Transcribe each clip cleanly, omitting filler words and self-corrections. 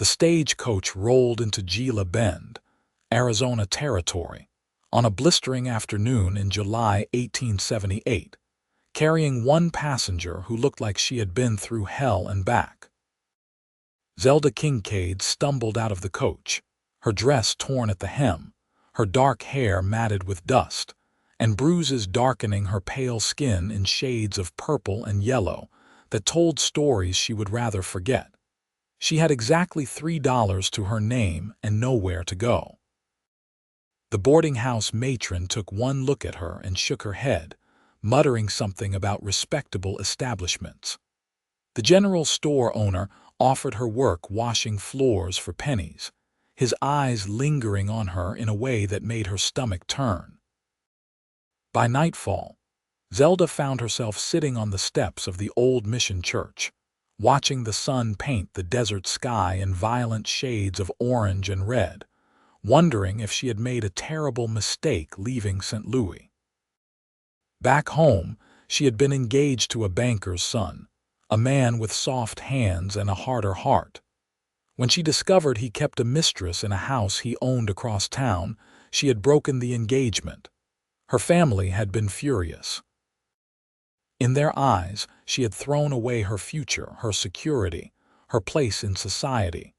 The stagecoach rolled into Gila Bend, Arizona territory, on a blistering afternoon in July 1878, carrying one passenger who looked like she had been through hell and back. Zelda Kincaid stumbled out of the coach, her dress torn at the hem, her dark hair matted with dust, and bruises darkening her pale skin in shades of purple and yellow that told stories she would rather forget. She had exactly $3 to her name and nowhere to go. The boarding house matron took one look at her and shook her head, muttering something about respectable establishments. The general store owner offered her work washing floors for pennies, his eyes lingering on her in a way that made her stomach turn. By nightfall, Zelda found herself sitting on the steps of the old mission church, watching the sun paint the desert sky in violent shades of orange and red, wondering if she had made a terrible mistake leaving St. Louis. Back home, she had been engaged to a banker's son, a man with soft hands and a harder heart. When she discovered he kept a mistress in a house he owned across town, she had broken the engagement. Her family had been furious. In their eyes, she had thrown away her future, her security, her place in society.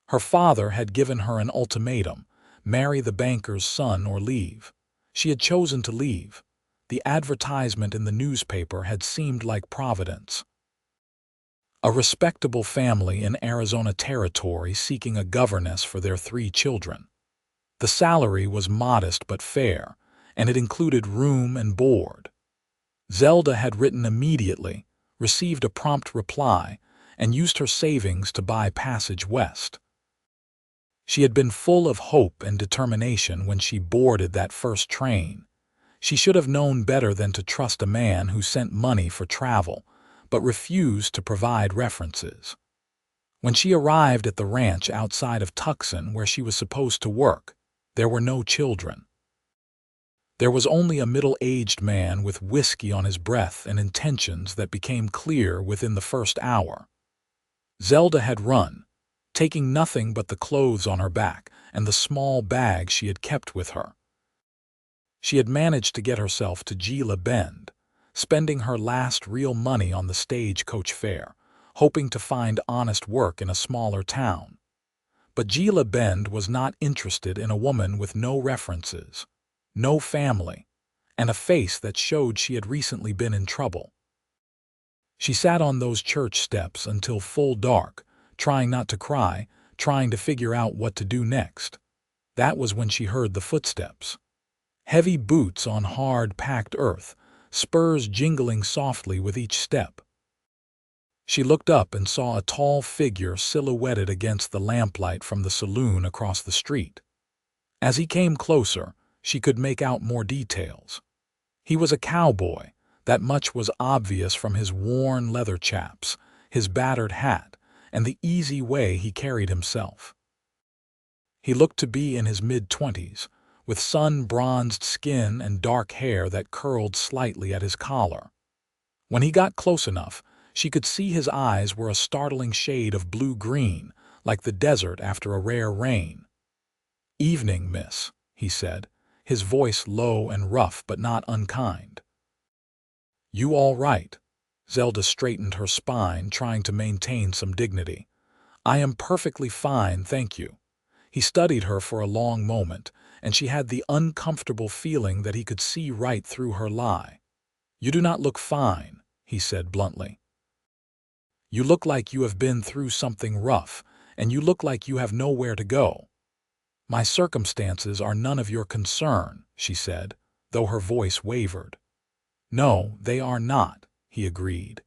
Her father had given her an ultimatum: marry the banker's son or leave. She had chosen to leave. The advertisement in the newspaper had seemed like providence. A respectable family in Arizona territory seeking a governess for their 3 children. The salary was modest but fair, and it included room and board. Zelda had written immediately, received a prompt reply, and used her savings to buy passage west. She had been full of hope and determination when she boarded that first train. She should have known better than to trust a man who sent money for travel, but refused to provide references. When she arrived at the ranch outside of Tucson where she was supposed to work, there were no children. There was only a middle-aged man with whiskey on his breath and intentions that became clear within the first hour. Zelda had run, taking nothing but the clothes on her back and the small bag she had kept with her. She had managed to get herself to Gila Bend, spending her last real money on the stagecoach fare, hoping to find honest work in a smaller town. But Gila Bend was not interested in a woman with no references, no family, and a face that showed she had recently been in trouble. She sat on those church steps until full dark, trying not to cry, trying to figure out what to do next. That was when she heard the footsteps. Heavy boots on hard, packed earth, spurs jingling softly with each step. She looked up and saw a tall figure silhouetted against the lamplight from the saloon across the street. As he came closer, she could make out more details. He was a cowboy, that much was obvious from his worn leather chaps, his battered hat, and the easy way he carried himself. He looked to be in his mid-20s, with sun-bronzed skin and dark hair that curled slightly at his collar. When he got close enough, she could see his eyes were a startling shade of blue-green, like the desert after a rare rain. "Evening, miss," he said, his voice low and rough but not unkind. "You all right?" Zelda straightened her spine, trying to maintain some dignity. "I am perfectly fine, thank you." He studied her for a long moment, and she had the uncomfortable feeling that he could see right through her lie. "You do not look fine," he said bluntly. "You look like you have been through something rough, and you look like you have nowhere to go." "My circumstances are none of your concern," she said, though her voice wavered. "No, they are not," he agreed.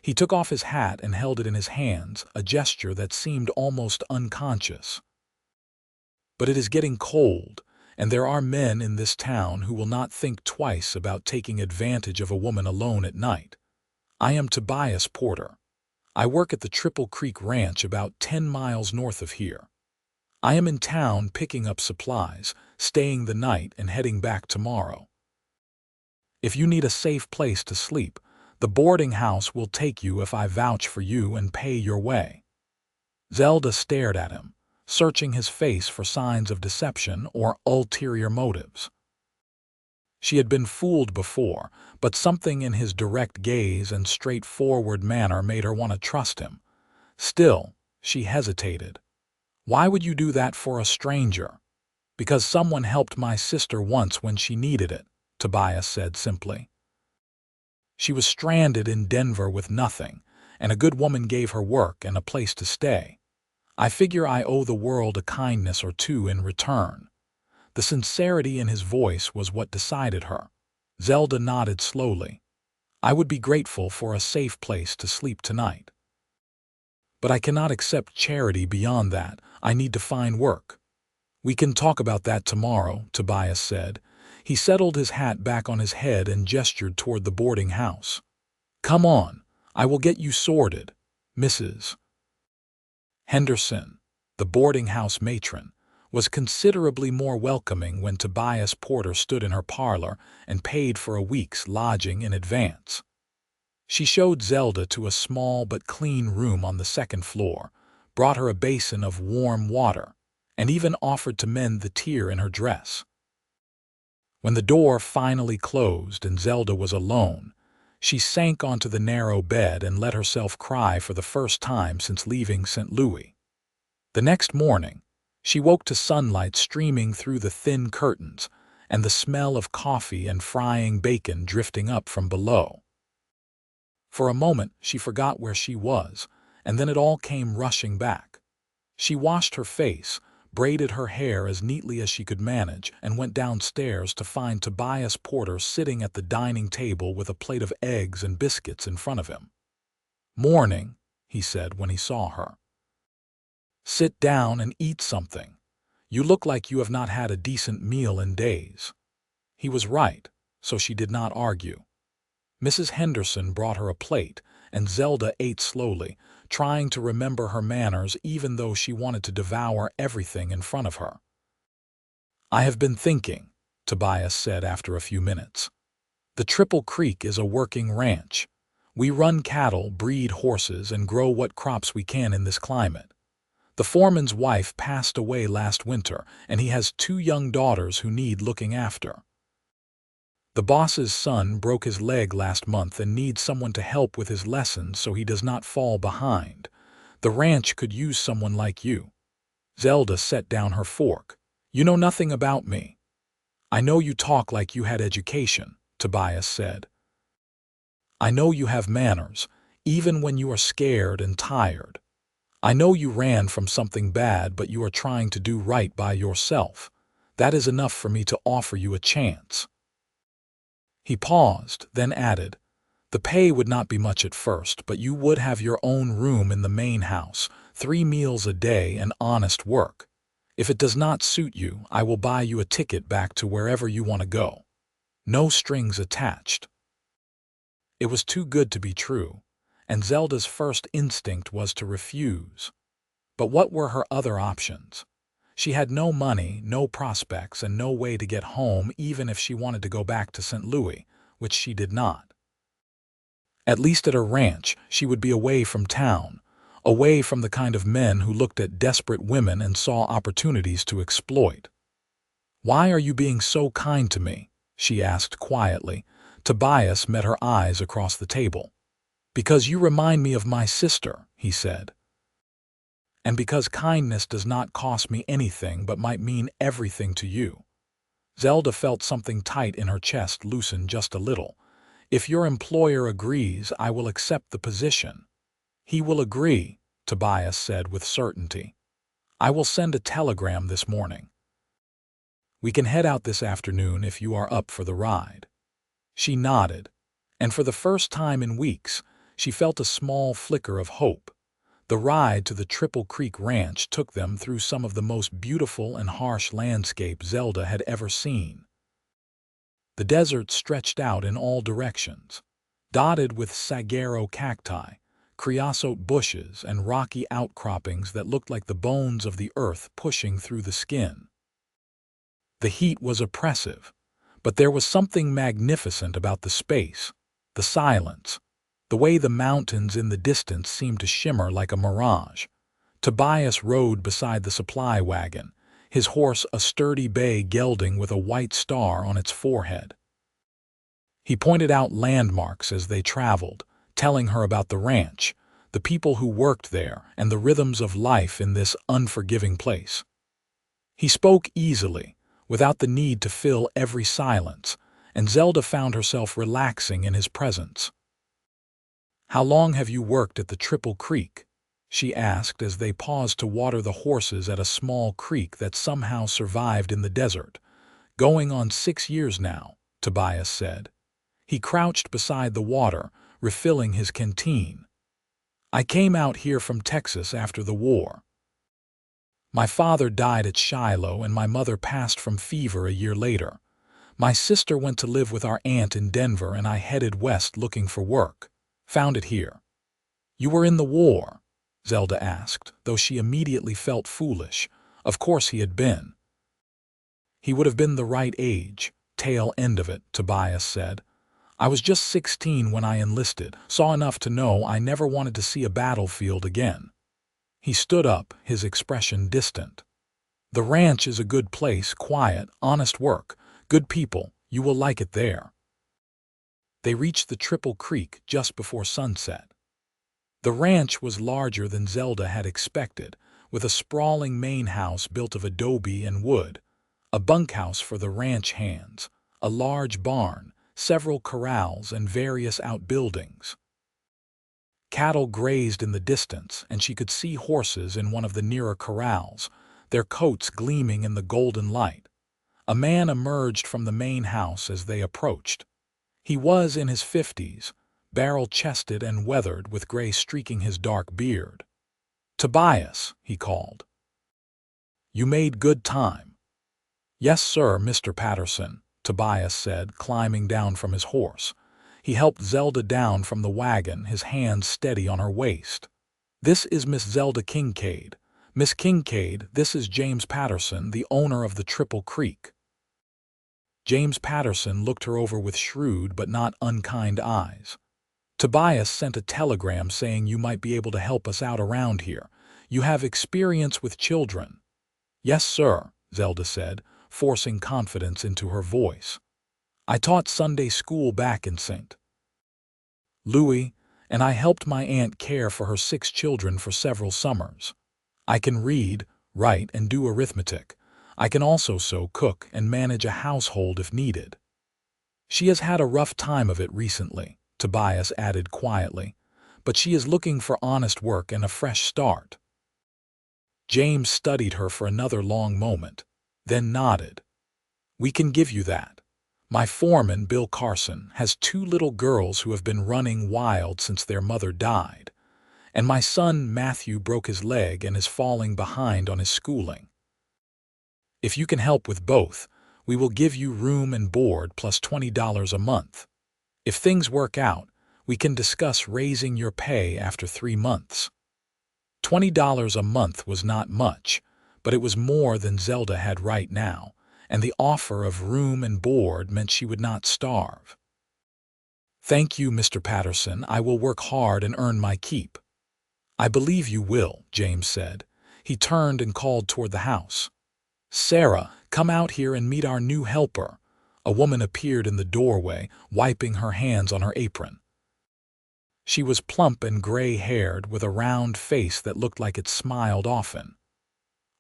He took off his hat and held it in his hands, a gesture that seemed almost unconscious. "But it is getting cold, and there are men in this town who will not think twice about taking advantage of a woman alone at night. I am Tobias Porter. I work at the Triple Creek Ranch about 10 miles north of here. I am in town picking up supplies, staying the night and heading back tomorrow. If you need a safe place to sleep, the boarding house will take you if I vouch for you and pay your way." Zelda stared at him, searching his face for signs of deception or ulterior motives. She had been fooled before, but something in his direct gaze and straightforward manner made her want to trust him. Still, she hesitated. "Why would you do that for a stranger?" "Because someone helped my sister once when she needed it," Tobias said simply. "She was stranded in Denver with nothing, and a good woman gave her work and a place to stay. I figure I owe the world a kindness or two in return." The sincerity in his voice was what decided her. Zelda nodded slowly. "I would be grateful for a safe place to sleep tonight. But I cannot accept charity beyond that. I need to find work." "We can talk about that tomorrow," Tobias said. He settled his hat back on his head and gestured toward the boarding house. "Come on, I will get you sorted, Mrs. Henderson." The boarding house matron was considerably more welcoming when Tobias Porter stood in her parlor and paid for a week's lodging in advance. She showed Zelda to a small but clean room on the second floor, brought her a basin of warm water, and even offered to mend the tear in her dress. When the door finally closed and Zelda was alone, she sank onto the narrow bed and let herself cry for the first time since leaving St. Louis. The next morning, she woke to sunlight streaming through the thin curtains and the smell of coffee and frying bacon drifting up from below. For a moment, she forgot where she was, and then it all came rushing back. She washed her face, braided her hair as neatly as she could manage, and went downstairs to find Tobias Porter sitting at the dining table with a plate of eggs and biscuits in front of him. "Morning," he said when he saw her. "Sit down and eat something. You look like you have not had a decent meal in days." He was right, so she did not argue. Mrs. Henderson brought her a plate, and Zelda ate slowly, trying to remember her manners even though she wanted to devour everything in front of her. "I have been thinking," Tobias said after a few minutes. "The Triple Creek is a working ranch. We run cattle, breed horses, and grow what crops we can in this climate. The foreman's wife passed away last winter, and he has 2 young daughters who need looking after. The boss's son broke his leg last month and needs someone to help with his lessons so he does not fall behind. The ranch could use someone like you." Zelda set down her fork. "You know nothing about me." "I know you talk like you had education," Tobias said. "I know you have manners, even when you are scared and tired. I know you ran from something bad, but you are trying to do right by yourself. That is enough for me to offer you a chance." He paused, then added, "The pay would not be much at first, but you would have your own room in the main house, 3 meals a day, and honest work. If it does not suit you, I will buy you a ticket back to wherever you want to go. No strings attached." It was too good to be true, and Zelda's first instinct was to refuse. But what were her other options? She had no money, no prospects, and no way to get home even if she wanted to go back to St. Louis, which she did not. At least at her ranch, she would be away from town, away from the kind of men who looked at desperate women and saw opportunities to exploit. "Why are you being so kind to me?" she asked quietly. Tobias met her eyes across the table. "Because you remind me of my sister," he said. "And because kindness does not cost me anything but might mean everything to you." Zelda felt something tight in her chest loosen just a little. "If your employer agrees, I will accept the position." "He will agree," Tobias said with certainty. "I will send a telegram this morning. We can head out this afternoon if you are up for the ride." She nodded, and for the first time in weeks, she felt a small flicker of hope. The ride to the Triple Creek Ranch took them through some of the most beautiful and harsh landscape Zelda had ever seen. The desert stretched out in all directions, dotted with saguaro cacti, creosote bushes, and rocky outcroppings that looked like the bones of the earth pushing through the skin. The heat was oppressive, but there was something magnificent about the space, the silence, the way the mountains in the distance seemed to shimmer like a mirage. Tobias rode beside the supply wagon, his horse a sturdy bay gelding with a white star on its forehead. He pointed out landmarks as they traveled, telling her about the ranch, the people who worked there, and the rhythms of life in this unforgiving place. He spoke easily, without the need to fill every silence, and Zelda found herself relaxing in his presence. "How long have you worked at the Triple Creek?" she asked as they paused to water the horses at a small creek that somehow survived in the desert. "Going on 6 years now," Tobias said. He crouched beside the water, refilling his canteen. "I came out here from Texas after the war. My father died at Shiloh and my mother passed from fever a year later. My sister went to live with our aunt in Denver and I headed west looking for work. Found it here." "You were in the war?" Zelda asked, though she immediately felt foolish. Of course he had been. "He would have been the right age, tail end of it," Tobias said. "I was just 16 when I enlisted, saw enough to know I never wanted to see a battlefield again." He stood up, his expression distant. "The ranch is a good place, quiet, honest work, good people, you will like it there." They reached the Triple Creek just before sunset. The ranch was larger than Zelda had expected, with a sprawling main house built of adobe and wood, a bunkhouse for the ranch hands, a large barn, several corrals, and various outbuildings. Cattle grazed in the distance, and she could see horses in one of the nearer corrals, their coats gleaming in the golden light. A man emerged from the main house as they approached. He was in his 50s, barrel-chested and weathered with gray streaking his dark beard. "Tobias," he called. "You made good time." "Yes, sir, Mr. Patterson," Tobias said, climbing down from his horse. He helped Zelda down from the wagon, his hands steady on her waist. "This is Miss Zelda Kincaid. Miss Kincaid, this is James Patterson, the owner of the Triple Creek." James Patterson looked her over with shrewd but not unkind eyes. "Tobias sent a telegram saying you might be able to help us out around here. You have experience with children." "Yes, sir," Zelda said, forcing confidence into her voice. "I taught Sunday school back in St. Louis, and I helped my aunt care for her 6 children for several summers. I can read, write, and do arithmetic. I can also sew, cook, and manage a household if needed." "She has had a rough time of it recently," Tobias added quietly, "but she is looking for honest work and a fresh start." James studied her for another long moment, then nodded. "We can give you that. My foreman, Bill Carson, has 2 little girls who have been running wild since their mother died, and my son Matthew broke his leg and is falling behind on his schooling. If you can help with both, we will give you room and board plus $20 a month. If things work out, we can discuss raising your pay after 3 months." $20 a month was not much, but it was more than Zelda had right now, and the offer of room and board meant she would not starve. "Thank you, Mr. Patterson. I will work hard and earn my keep." "I believe you will," James said. He turned and called toward the house. "Sarah, come out here and meet our new helper." A woman appeared in the doorway, wiping her hands on her apron. She was plump and gray-haired, with a round face that looked like it smiled often.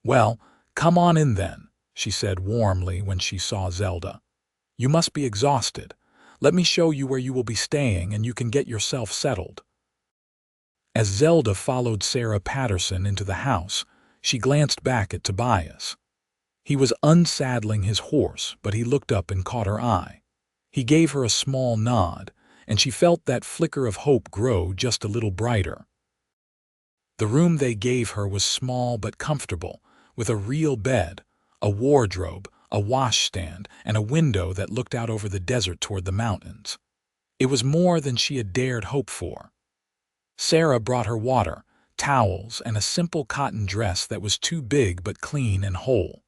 "Well, come on in then," she said warmly when she saw Zelda. "You must be exhausted. Let me show you where you will be staying and you can get yourself settled." As Zelda followed Sarah Patterson into the house, she glanced back at Tobias. He was unsaddling his horse, but he looked up and caught her eye. He gave her a small nod, and she felt that flicker of hope grow just a little brighter. The room they gave her was small but comfortable, with a real bed, a wardrobe, a washstand, and a window that looked out over the desert toward the mountains. It was more than she had dared hope for. Sarah brought her water, towels, and a simple cotton dress that was too big but clean and whole.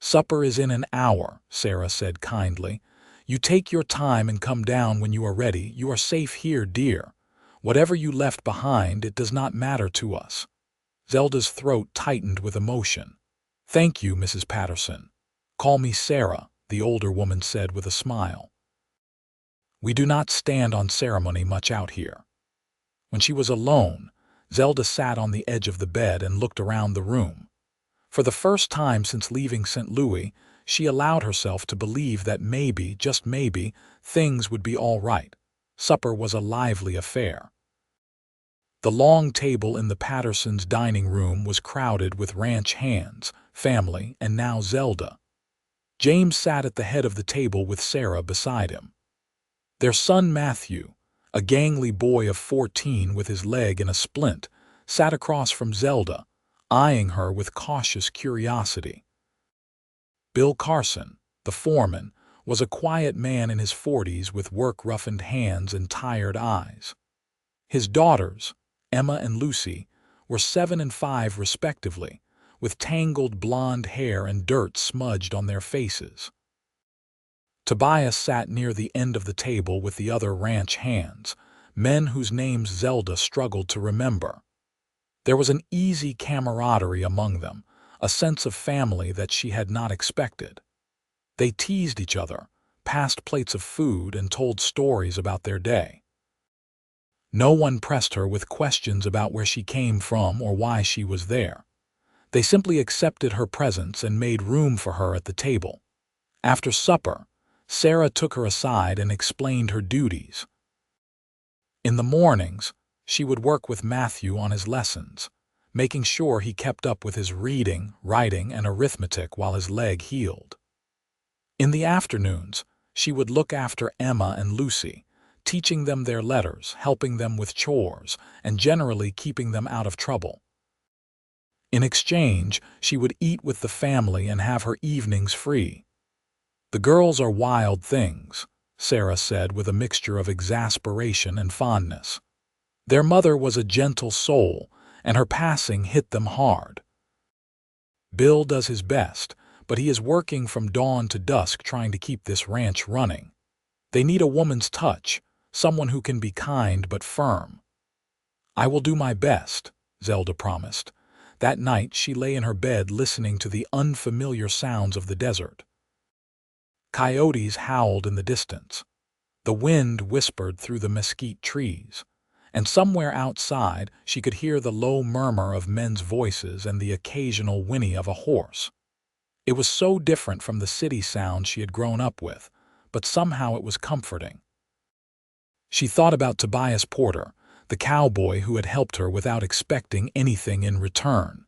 "Supper is in an hour," Sarah said kindly. "You take your time and come down when you are ready. You are safe here, dear. Whatever you left behind, it does not matter to us." Zelda's throat tightened with emotion. "Thank you, Mrs. Patterson. Call me Sarah," the older woman said with a smile. "We do not stand on ceremony much out here." When she was alone, Zelda sat on the edge of the bed and looked around the room. For the first time since leaving St. Louis, she allowed herself to believe that maybe, just maybe, things would be all right. Supper was a lively affair. The long table in the Pattersons' dining room was crowded with ranch hands, family, and now Zelda. James sat at the head of the table with Sarah beside him. Their son Matthew, a gangly boy of 14 with his leg in a splint, sat across from Zelda, eyeing her with cautious curiosity. Bill Carson, the foreman, was a quiet man in his 40s with work-roughened hands and tired eyes. His daughters, Emma and Lucy, were 7 and 5 respectively, with tangled blonde hair and dirt smudged on their faces. Tobias sat near the end of the table with the other ranch hands, men whose names Zelda struggled to remember. There was an easy camaraderie among them, a sense of family that she had not expected. They teased each other, passed plates of food, and told stories about their day. No one pressed her with questions about where she came from or why she was there. They simply accepted her presence and made room for her at the table. After supper, Sarah took her aside and explained her duties. In the mornings, she would work with Matthew on his lessons, making sure he kept up with his reading, writing, and arithmetic while his leg healed. In the afternoons, she would look after Emma and Lucy, teaching them their letters, helping them with chores, and generally keeping them out of trouble. In exchange, she would eat with the family and have her evenings free. "The girls are wild things," Sarah said with a mixture of exasperation and fondness. "Their mother was a gentle soul, and her passing hit them hard. Bill does his best, but he is working from dawn to dusk trying to keep this ranch running. They need a woman's touch, someone who can be kind but firm." "I will do my best," Zelda promised. That night she lay in her bed listening to the unfamiliar sounds of the desert. Coyotes howled in the distance. The wind whispered through the mesquite trees, and somewhere outside she could hear the low murmur of men's voices and the occasional whinny of a horse. It was so different from the city sounds she had grown up with, but somehow it was comforting. She thought about Tobias Porter, the cowboy who had helped her without expecting anything in return.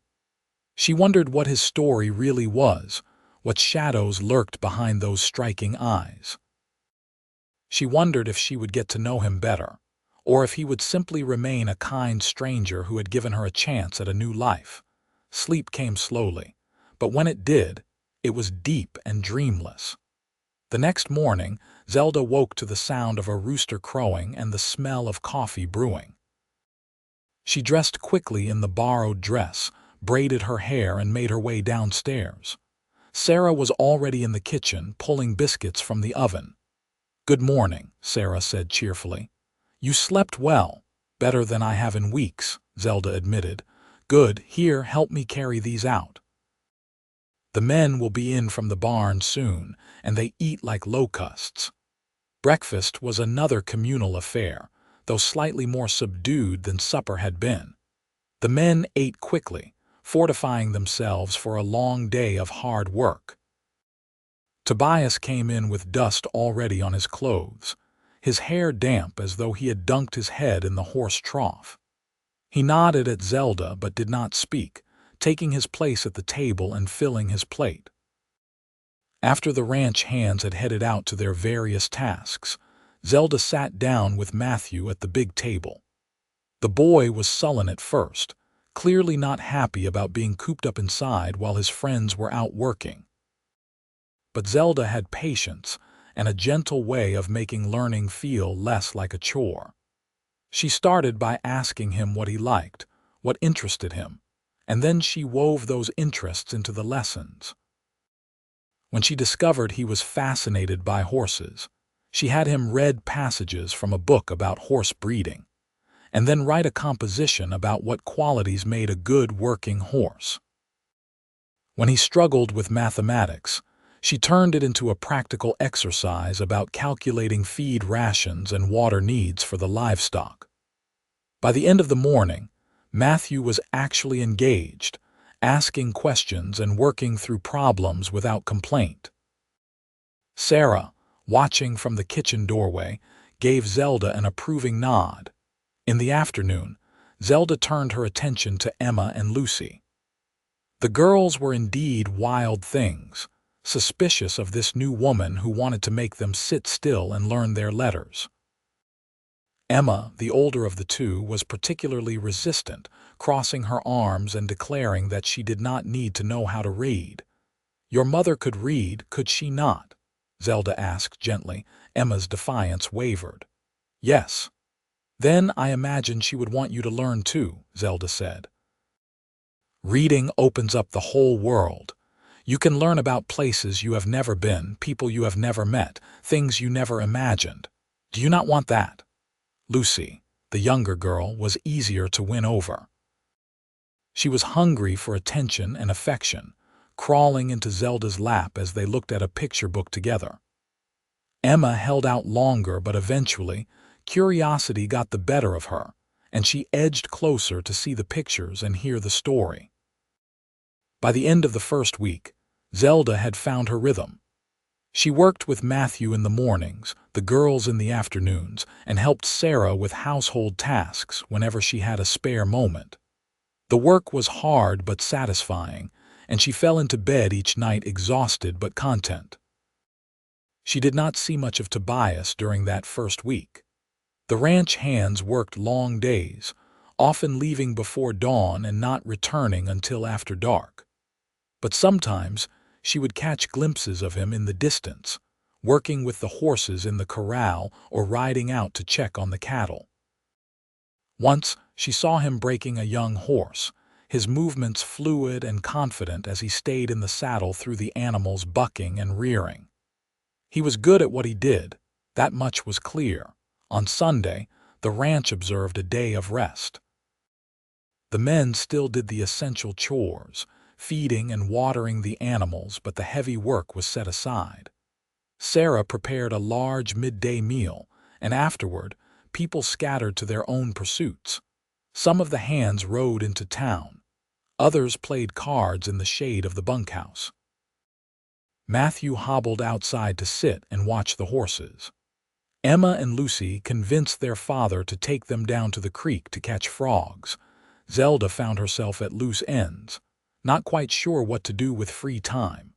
She wondered what his story really was, what shadows lurked behind those striking eyes. She wondered if she would get to know him better, or if he would simply remain a kind stranger who had given her a chance at a new life. Sleep came slowly, but when it did, it was deep and dreamless. The next morning, Zelda woke to the sound of a rooster crowing and the smell of coffee brewing. She dressed quickly in the borrowed dress, braided her hair, and made her way downstairs. Sarah was already in the kitchen, pulling biscuits from the oven. "Good morning," Sarah said cheerfully. "You slept well, better than I have in weeks," Zelda admitted. "Good, here, help me carry these out. The men will be in from the barn soon, and they eat like locusts." Breakfast was another communal affair, though slightly more subdued than supper had been. The men ate quickly, fortifying themselves for a long day of hard work. Tobias came in with dust already on his clothes, his hair damp as though he had dunked his head in the horse trough. He nodded at Zelda but did not speak, taking his place at the table and filling his plate. After the ranch hands had headed out to their various tasks, Zelda sat down with Matthew at the big table. The boy was sullen at first, clearly not happy about being cooped up inside while his friends were out working. But Zelda had patience and a gentle way of making learning feel less like a chore. She started by asking him what he liked, what interested him, and then she wove those interests into the lessons. When she discovered he was fascinated by horses, she had him read passages from a book about horse breeding. and then write a composition about what qualities made a good working horse. When he struggled with mathematics, she turned it into a practical exercise about calculating feed rations and water needs for the livestock. By the end of the morning, Matthew was actually engaged, asking questions and working through problems without complaint. Sarah, watching from the kitchen doorway, gave Zelda an approving nod. In the afternoon, Zelda turned her attention to Emma and Lucy. The girls were indeed wild things, suspicious of this new woman who wanted to make them sit still and learn their letters. Emma, the older of the two, was particularly resistant, crossing her arms and declaring that she did not need to know how to read. "Your mother could read, could she not?" Zelda asked gently. Emma's defiance wavered. "Yes." "Then I imagine she would want you to learn too," Zelda said. "Reading opens up the whole world. You can learn about places you have never been, people you have never met, things you never imagined. Do you not want that?" Lucy, the younger girl, was easier to win over. She was hungry for attention and affection, crawling into Zelda's lap as they looked at a picture book together. Emma held out longer, but eventually, curiosity got the better of her, and she edged closer to see the pictures and hear the story. By the end of the first week, Zelda had found her rhythm. She worked with Matthew in the mornings, the girls in the afternoons, and helped Sarah with household tasks whenever she had a spare moment. The work was hard but satisfying, and she fell into bed each night exhausted but content. She did not see much of Tobias during that first week. The ranch hands worked long days, often leaving before dawn and not returning until after dark. But sometimes she would catch glimpses of him in the distance, working with the horses in the corral or riding out to check on the cattle. Once she saw him breaking a young horse, his movements fluid and confident as he stayed in the saddle through the animal's bucking and rearing. He was good at what he did, that much was clear. On Sunday, the ranch observed a day of rest. The men still did the essential chores, feeding and watering the animals, but the heavy work was set aside. Sarah prepared a large midday meal, and afterward, people scattered to their own pursuits. Some of the hands rode into town. Others played cards in the shade of the bunkhouse. Matthew hobbled outside to sit and watch the horses. Emma and Lucy convinced their father to take them down to the creek to catch frogs. Zelda found herself at loose ends, not quite sure what to do with free time.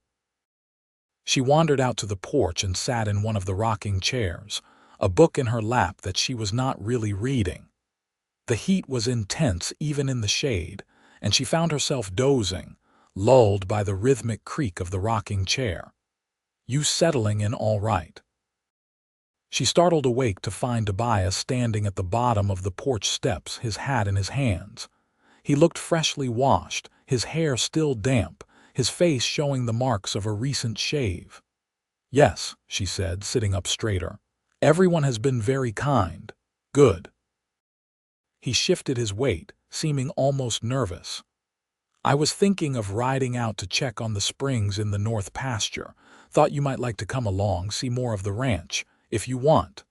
She wandered out to the porch and sat in one of the rocking chairs, a book in her lap that she was not really reading. The heat was intense even in the shade, and she found herself dozing, lulled by the rhythmic creak of the rocking chair. "You settling in all right?" She startled awake to find Tobias standing at the bottom of the porch steps, his hat in his hands. He looked freshly washed, his hair still damp, his face showing the marks of a recent shave. "Yes," she said, sitting up straighter. "Everyone has been very kind. Good." He shifted his weight, seeming almost nervous. "I was thinking of riding out to check on the springs in the north pasture. Thought you might like to come along, see more of the ranch, if you want."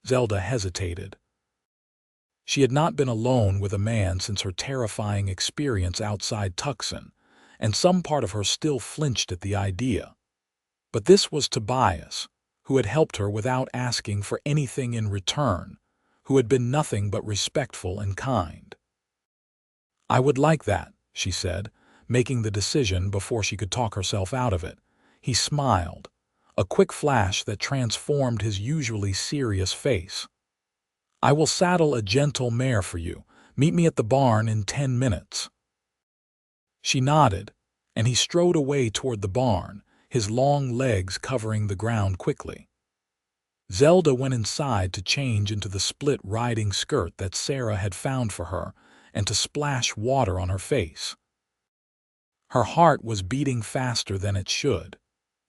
Zelda hesitated. She had not been alone with a man since her terrifying experience outside Tucson, and some part of her still flinched at the idea. But this was Tobias, who had helped her without asking for anything in return, who had been nothing but respectful and kind. "I would like that," she said, making the decision before she could talk herself out of it. He smiled, a quick flash that transformed his usually serious face. "I will saddle a gentle mare for you. Meet me at the barn in 10 minutes." She nodded, and he strode away toward the barn, his long legs covering the ground quickly. Zelda went inside to change into the split riding skirt that Sarah had found for her and to splash water on her face. Her heart was beating faster than it should,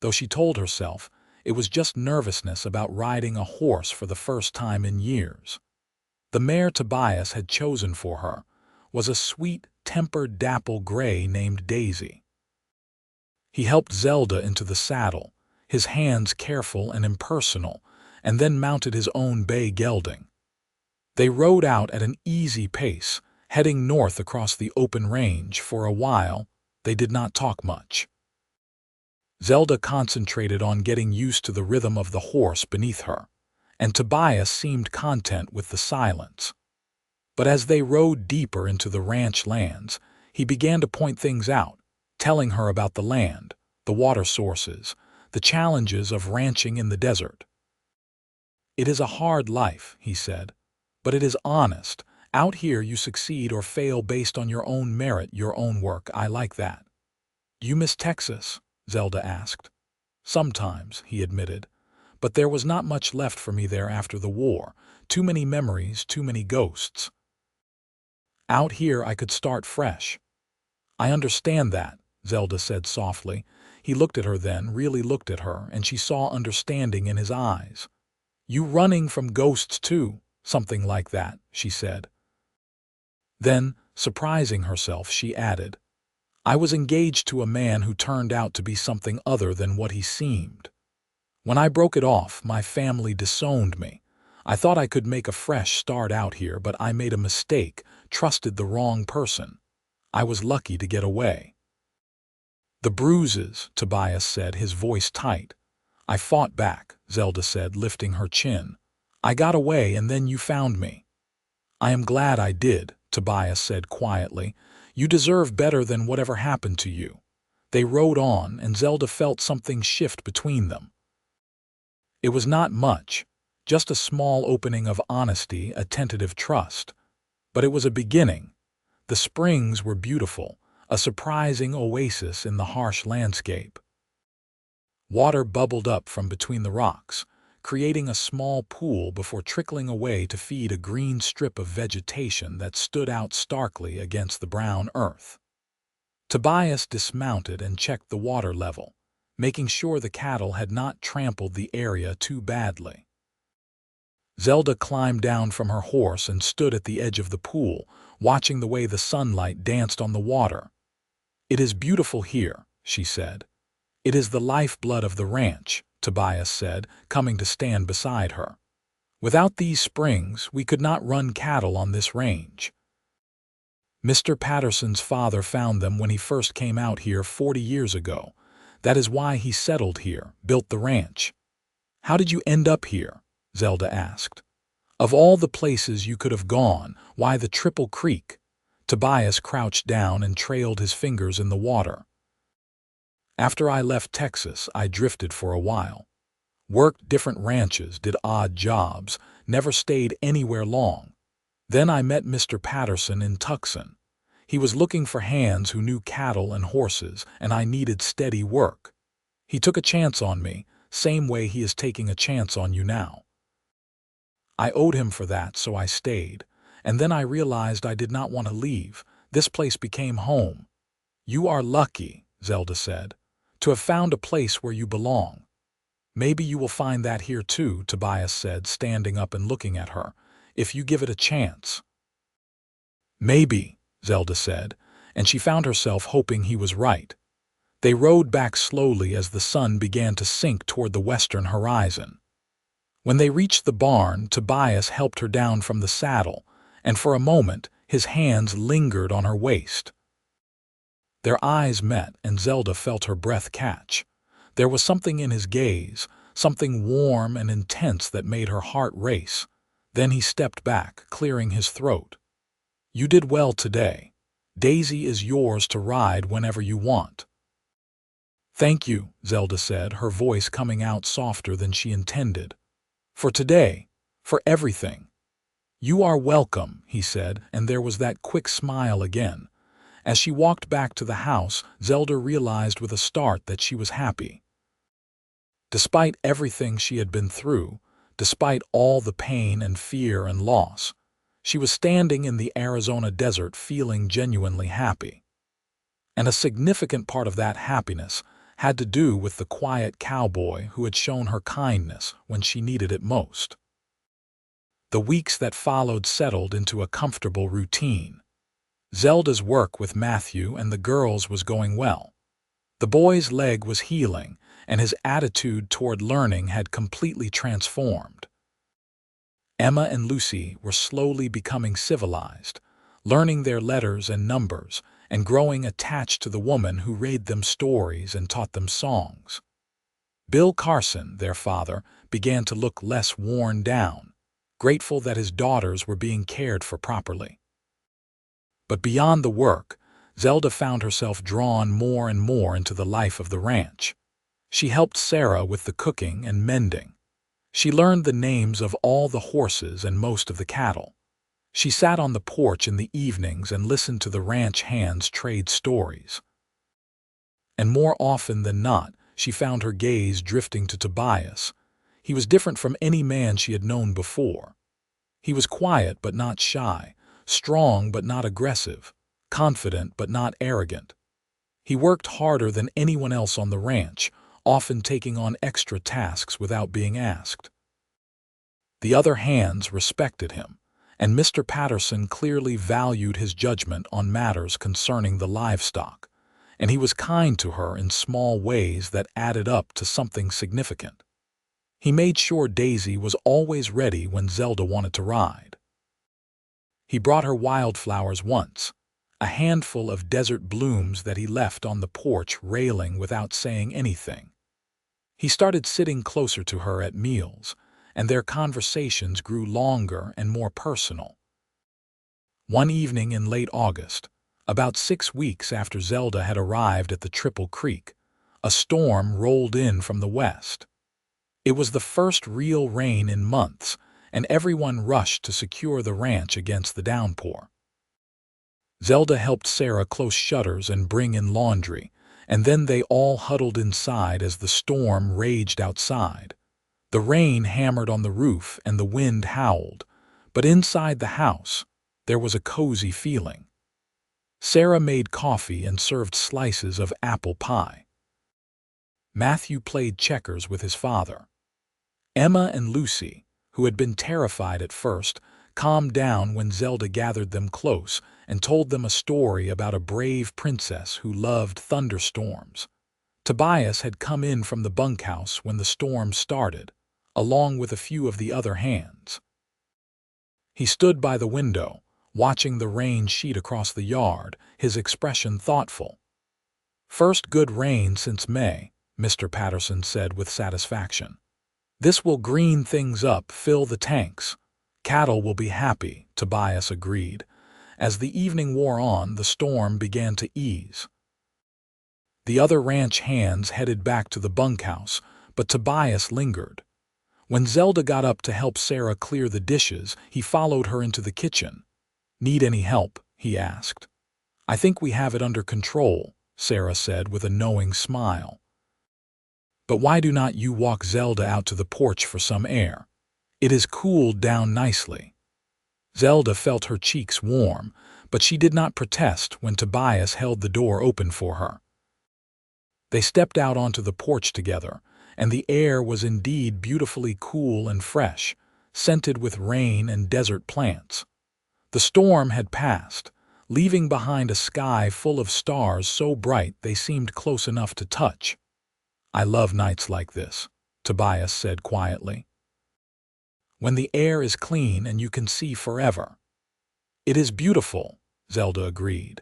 though she told herself it was just nervousness about riding a horse for the first time in years. The mare Tobias had chosen for her was a sweet, tempered dapple gray named Daisy. He helped Zelda into the saddle, his hands careful and impersonal, and then mounted his own bay gelding. They rode out at an easy pace, heading north across the open range. For a while, they did not talk much. Zelda concentrated on getting used to the rhythm of the horse beneath her, and Tobias seemed content with the silence. But as they rode deeper into the ranch lands, he began to point things out, telling her about the land, the water sources, the challenges of ranching in the desert. "It is a hard life," he said, "but it is honest. Out here you succeed or fail based on your own merit, your own work. I like that." "Do you miss Texas?" Zelda asked. "Sometimes," he admitted, "but there was not much left for me there after the war. Too many memories, too many ghosts. Out here I could start fresh." "I understand that," Zelda said softly. He looked at her then, really looked at her, and she saw understanding in his eyes. "You running from ghosts too?" "Something like that," she said. Then, surprising herself, she added, "I was engaged to a man who turned out to be something other than what he seemed. When I broke it off, my family disowned me. I thought I could make a fresh start out here, but I made a mistake, trusted the wrong person. I was lucky to get away." "The bruises," Tobias said, his voice tight. "I fought back," Zelda said, lifting her chin. "I got away and then you found me." "I am glad I did," Tobias said quietly. "You deserve better than whatever happened to you." They rode on, and Zelda felt something shift between them. It was not much, just a small opening of honesty, a tentative trust. But it was a beginning. The springs were beautiful, a surprising oasis in the harsh landscape. Water bubbled up from between the rocks, creating a small pool before trickling away to feed a green strip of vegetation that stood out starkly against the brown earth. Tobias dismounted and checked the water level, making sure the cattle had not trampled the area too badly. Zelda climbed down from her horse and stood at the edge of the pool, watching the way the sunlight danced on the water. "It is beautiful here," she said. "It is the lifeblood of the ranch," Tobias said, coming to stand beside her. "Without these springs, we could not run cattle on this range. Mr. Patterson's father found them when he first came out here 40 years ago. That is why he settled here, built the ranch." "How did you end up here?" Zelda asked. "Of all the places you could have gone, why the Triple Creek?" Tobias crouched down and trailed his fingers in the water. "After I left Texas, I drifted for a while. Worked different ranches, did odd jobs, never stayed anywhere long. Then I met Mr. Patterson in Tucson. He was looking for hands who knew cattle and horses, and I needed steady work. He took a chance on me, same way he is taking a chance on you now. I owed him for that, so I stayed. And then I realized I did not want to leave. This place became home." "You are lucky," Zelda said, "to have found a place where you belong." "Maybe you will find that here too," Tobias said, standing up and looking at her, "if you give it a chance." "Maybe," Zelda said, and she found herself hoping he was right. They rode back slowly as the sun began to sink toward the western horizon. When they reached the barn, Tobias helped her down from the saddle, and for a moment his hands lingered on her waist. Their eyes met, and Zelda felt her breath catch. There was something in his gaze, something warm and intense that made her heart race. Then he stepped back, clearing his throat. "You did well today. Daisy is yours to ride whenever you want." "Thank you," Zelda said, her voice coming out softer than she intended. "For today, for everything." "You are welcome," he said, and there was that quick smile again. As she walked back to the house, Zelda realized with a start that she was happy. Despite everything she had been through, despite all the pain and fear and loss, she was standing in the Arizona desert feeling genuinely happy. And a significant part of that happiness had to do with the quiet cowboy who had shown her kindness when she needed it most. The weeks that followed settled into a comfortable routine. Zelda's work with Matthew and the girls was going well. The boy's leg was healing, and his attitude toward learning had completely transformed. Emma and Lucy were slowly becoming civilized, learning their letters and numbers, and growing attached to the woman who read them stories and taught them songs. Bill Carson, their father, began to look less worn down, grateful that his daughters were being cared for properly. But beyond the work, Zelda found herself drawn more and more into the life of the ranch. She helped Sarah with the cooking and mending. She learned the names of all the horses and most of the cattle. She sat on the porch in the evenings and listened to the ranch hands trade stories. And more often than not, she found her gaze drifting to Tobias. He was different from any man she had known before. He was quiet but not shy, strong but not aggressive, confident but not arrogant. He worked harder than anyone else on the ranch, often taking on extra tasks without being asked. The other hands respected him, and Mr. Patterson clearly valued his judgment on matters concerning the livestock, and he was kind to her in small ways that added up to something significant. He made sure Daisy was always ready when Zelda wanted to ride. He brought her wildflowers once, a handful of desert blooms that he left on the porch railing without saying anything. He started sitting closer to her at meals, and their conversations grew longer and more personal. One evening in late August, about 6 weeks after Zelda had arrived at the Triple Creek, a storm rolled in from the west. It was the first real rain in months, and everyone rushed to secure the ranch against the downpour. Zelda helped Sarah close shutters and bring in laundry, and then they all huddled inside as the storm raged outside. The rain hammered on the roof and the wind howled, but inside the house, there was a cozy feeling. Sarah made coffee and served slices of apple pie. Matthew played checkers with his father. Emma and Lucy, who had been terrified at first, calmed down when Zelda gathered them close and told them a story about a brave princess who loved thunderstorms. Tobias had come in from the bunkhouse when the storm started, along with a few of the other hands. He stood by the window, watching the rain sheet across the yard, his expression thoughtful. "First good rain since May," Mr. Patterson said with satisfaction. "This will green things up, fill the tanks. Cattle will be happy," Tobias agreed. As the evening wore on, the storm began to ease. The other ranch hands headed back to the bunkhouse, but Tobias lingered. When Zelda got up to help Sarah clear the dishes, he followed her into the kitchen. "Need any help?" he asked. "I think we have it under control," Sarah said with a knowing smile. "But why do not you walk Zelda out to the porch for some air? It has cooled down nicely." Zelda felt her cheeks warm, but she did not protest when Tobias held the door open for her. They stepped out onto the porch together, and the air was indeed beautifully cool and fresh, scented with rain and desert plants. The storm had passed, leaving behind a sky full of stars so bright they seemed close enough to touch. "I love nights like this," Tobias said quietly. "When the air is clean and you can see forever." "It is beautiful," Zelda agreed.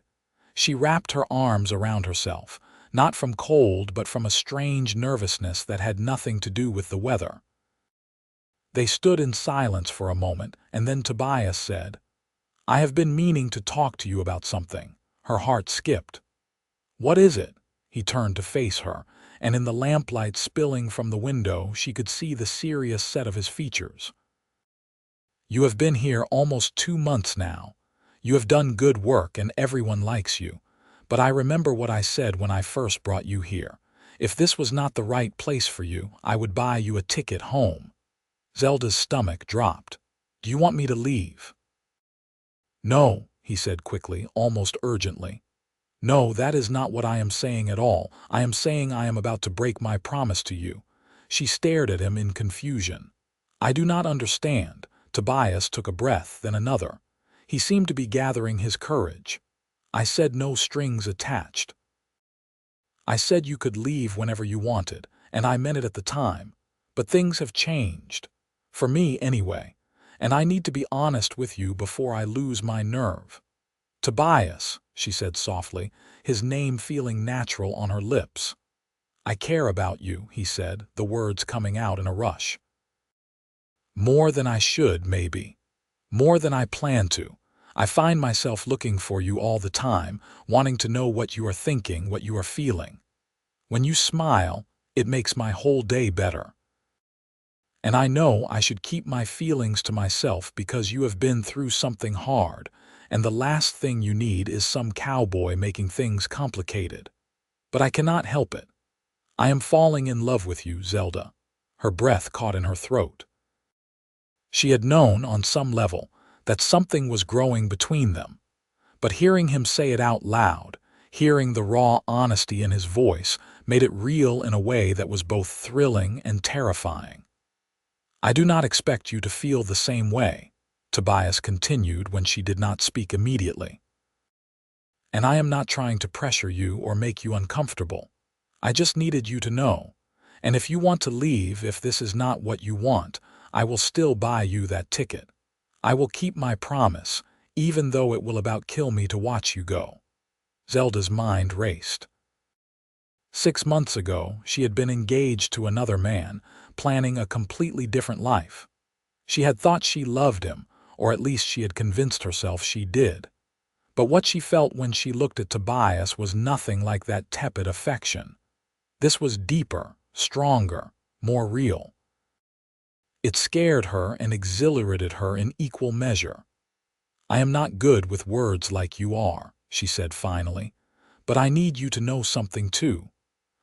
She wrapped her arms around herself, not from cold but from a strange nervousness that had nothing to do with the weather. They stood in silence for a moment, and then Tobias said, "I have been meaning to talk to you about something." Her heart skipped. "What is it?" He turned to face her, and in the lamplight spilling from the window she could see the serious set of his features. "You have been here almost 2 months now. You have done good work and everyone likes you. But I remember what I said when I first brought you here. If this was not the right place for you, I would buy you a ticket home." Zelda's stomach dropped. "Do you want me to leave?" "No," he said quickly, almost urgently. "No, that is not what I am saying at all. I am saying I am about to break my promise to you." She stared at him in confusion. "I do not understand. Tobias took a breath, then another. He seemed to be gathering his courage. "I said no strings attached. I said you could leave whenever you wanted, and I meant it at the time. But things have changed. For me, anyway. And I need to be honest with you before I lose my nerve." "Tobias," she said softly, his name feeling natural on her lips. "I care about you," he said, the words coming out in a rush. "More than I should, maybe. More than I plan to. I find myself looking for you all the time, wanting to know what you are thinking, what you are feeling. When you smile, it makes my whole day better. And I know I should keep my feelings to myself because you have been through something hard, and the last thing you need is some cowboy making things complicated. But I cannot help it. I am falling in love with you, Zelda." Her breath caught in her throat. She had known, on some level, that something was growing between them. But hearing him say it out loud, hearing the raw honesty in his voice, made it real in a way that was both thrilling and terrifying. "I do not expect you to feel the same way," Tobias continued when she did not speak immediately. "And I am not trying to pressure you or make you uncomfortable. I just needed you to know. And if you want to leave, if this is not what you want, I will still buy you that ticket. I will keep my promise, even though it will about kill me to watch you go." Zelda's mind raced. 6 months ago, she had been engaged to another man, planning a completely different life. She had thought she loved him, or at least she had convinced herself she did. But what she felt when she looked at Tobias was nothing like that tepid affection. This was deeper, stronger, more real. It scared her and exhilarated her in equal measure. "I am not good with words like you are," she said finally, "but I need you to know something too.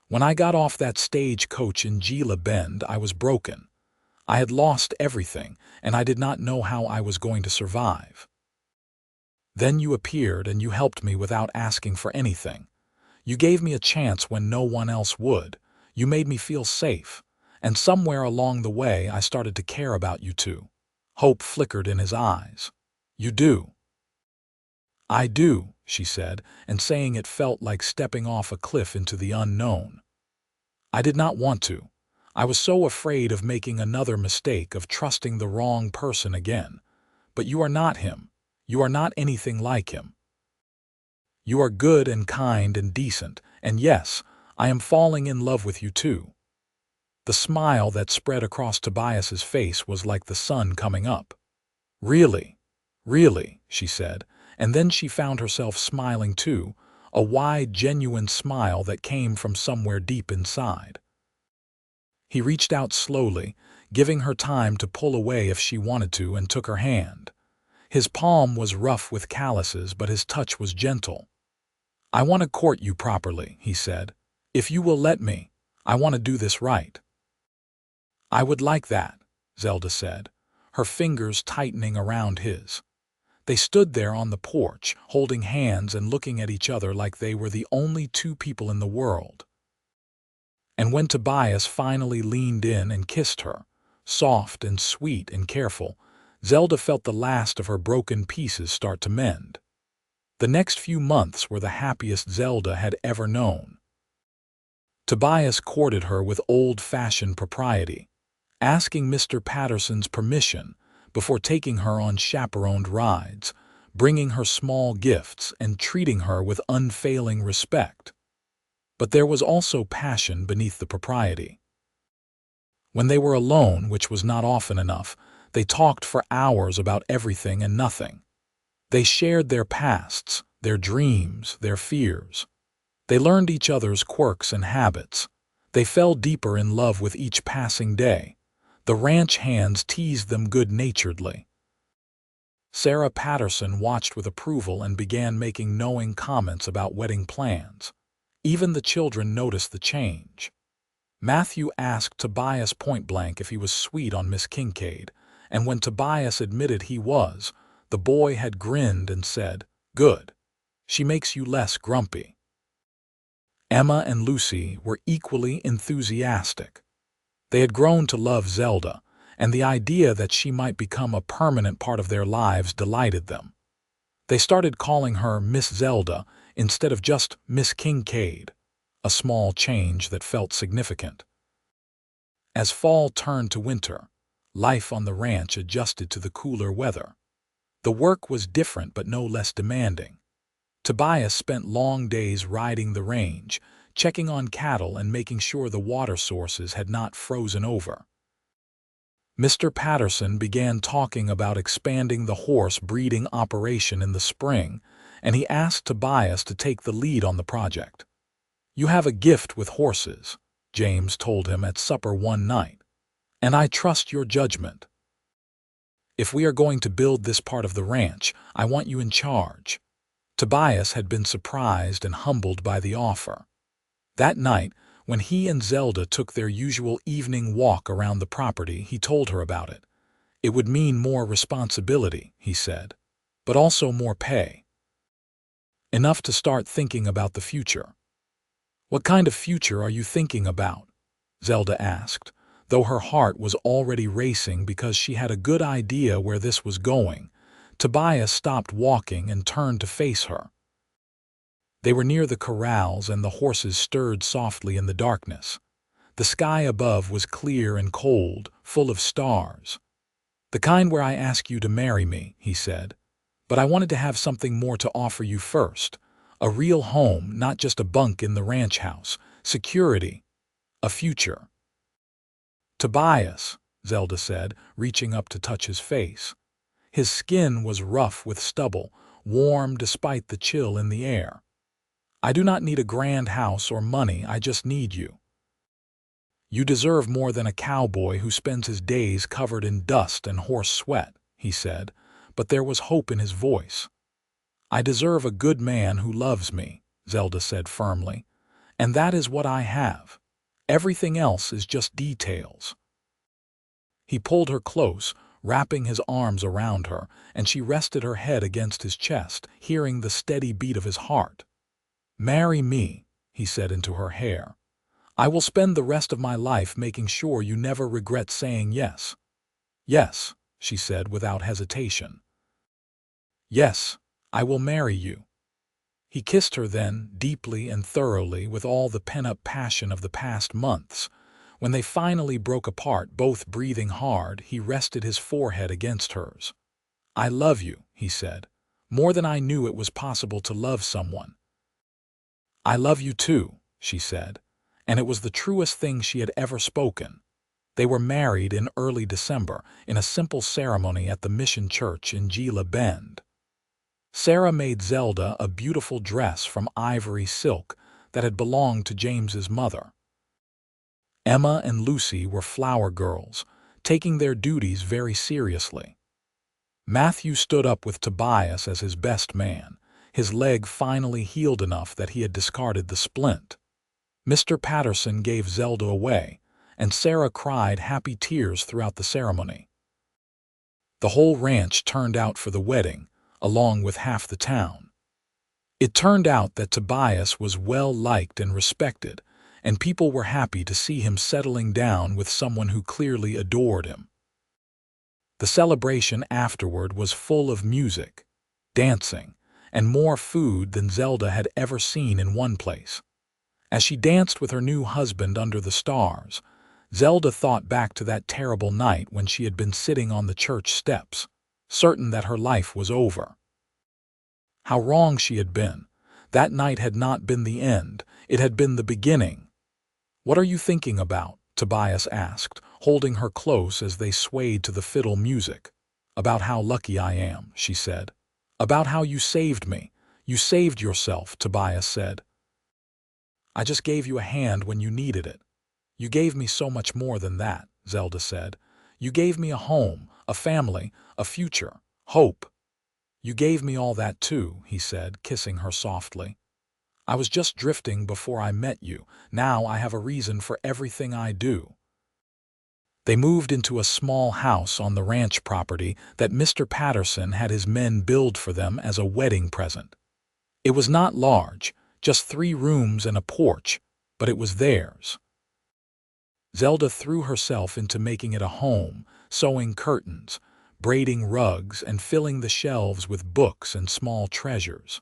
When I got off that stagecoach in Gila Bend, I was broken. I had lost everything, and I did not know how I was going to survive. Then you appeared and you helped me without asking for anything. You gave me a chance when no one else would. You made me feel safe. And somewhere along the way, I started to care about you too." Hope flickered in his eyes. "You do?" "I do," she said, and saying it felt like stepping off a cliff into the unknown. "I did not want to. I was so afraid of making another mistake, of trusting the wrong person again. But you are not him. You are not anything like him. You are good and kind and decent, and yes, I am falling in love with you too." The smile that spread across Tobias's face was like the sun coming up. "Really, really," she said, and then she found herself smiling too, a wide, genuine smile that came from somewhere deep inside. He reached out slowly, giving her time to pull away if she wanted to, and took her hand. His palm was rough with calluses, but his touch was gentle. "I want to court you properly," he said. "If you will let me, I want to do this right." "I would like that," Zelda said, her fingers tightening around his. They stood there on the porch, holding hands and looking at each other like they were the only two people in the world. And when Tobias finally leaned in and kissed her, soft and sweet and careful, Zelda felt the last of her broken pieces start to mend. The next few months were the happiest Zelda had ever known. Tobias courted her with old-fashioned propriety, asking Mr. Patterson's permission before taking her on chaperoned rides, bringing her small gifts and treating her with unfailing respect. But there was also passion beneath the propriety. When they were alone, which was not often enough, they talked for hours about everything and nothing. They shared their pasts, their dreams, their fears. They learned each other's quirks and habits. They fell deeper in love with each passing day. The ranch hands teased them good-naturedly. Sarah Patterson watched with approval and began making knowing comments about wedding plans. Even the children noticed the change. Matthew asked Tobias point-blank if he was sweet on Miss Kincaid, and when Tobias admitted he was, the boy had grinned and said, "Good. She makes you less grumpy." Emma and Lucy were equally enthusiastic. They had grown to love Zelda, and the idea that she might become a permanent part of their lives delighted them. They started calling her Miss Zelda instead of just Miss Kincaid, a small change that felt significant. As fall turned to winter, life on the ranch adjusted to the cooler weather. The work was different but no less demanding. Tobias spent long days riding the range, checking on cattle and making sure the water sources had not frozen over. Mr. Patterson began talking about expanding the horse breeding operation in the spring, and he asked Tobias to take the lead on the project. "You have a gift with horses," James told him at supper one night, "and I trust your judgment. If we are going to build this part of the ranch, I want you in charge." Tobias had been surprised and humbled by the offer. That night, when he and Zelda took their usual evening walk around the property, he told her about it. It would mean more responsibility, he said, but also more pay. Enough to start thinking about the future. "What kind of future are you thinking about?" Zelda asked, though her heart was already racing because she had a good idea where this was going. Tobias stopped walking and turned to face her. They were near the corrals and the horses stirred softly in the darkness. The sky above was clear and cold, full of stars. "The kind where I ask you to marry me," he said. "But I wanted to have something more to offer you first. A real home, not just a bunk in the ranch house. Security. A future." "Tobias," Zelda said, reaching up to touch his face. His skin was rough with stubble, warm despite the chill in the air. "I do not need a grand house or money, I just need you. You deserve more than a cowboy who spends his days covered in dust and horse sweat," he said, but there was hope in his voice. "I deserve a good man who loves me," Zelda said firmly, "and that is what I have. Everything else is just details." He pulled her close, wrapping his arms around her, and she rested her head against his chest, hearing the steady beat of his heart. "Marry me," he said into her hair. "I will spend the rest of my life making sure you never regret saying yes." "Yes," she said without hesitation. "Yes, I will marry you." He kissed her then, deeply and thoroughly, with all the pent-up passion of the past months. When they finally broke apart, both breathing hard, he rested his forehead against hers. "I love you," he said, "more than I knew it was possible to love someone." "I love you too," she said, and it was the truest thing she had ever spoken. They were married in early December, in a simple ceremony at the mission church in Gila Bend. Sarah made Zelda a beautiful dress from ivory silk that had belonged to James's mother. Emma and Lucy were flower girls, taking their duties very seriously. Matthew stood up with Tobias as his best man, his leg finally healed enough that he had discarded the splint. Mr. Patterson gave Zelda away, and Sarah cried happy tears throughout the ceremony. The whole ranch turned out for the wedding, along with half the town. It turned out that Tobias was well liked and respected, and people were happy to see him settling down with someone who clearly adored him. The celebration afterward was full of music, dancing, and more food than Zelda had ever seen in one place. As she danced with her new husband under the stars, Zelda thought back to that terrible night when she had been sitting on the church steps, certain that her life was over. How wrong she had been. That night had not been the end, it had been the beginning. "What are you thinking about?" Tobias asked, holding her close as they swayed to the fiddle music. "About how lucky I am," she said. "About how you saved me. You saved yourself," Tobias said. "I just gave you a hand when you needed it." "You gave me so much more than that," Zelda said. "You gave me a home, a family, a future, hope." "You gave me all that too," he said, kissing her softly. "I was just drifting before I met you. Now I have a reason for everything I do." They moved into a small house on the ranch property that Mr. Patterson had his men build for them as a wedding present. It was not large, just 3 rooms and a porch, but it was theirs. Zelda threw herself into making it a home, sewing curtains, braiding rugs, and filling the shelves with books and small treasures.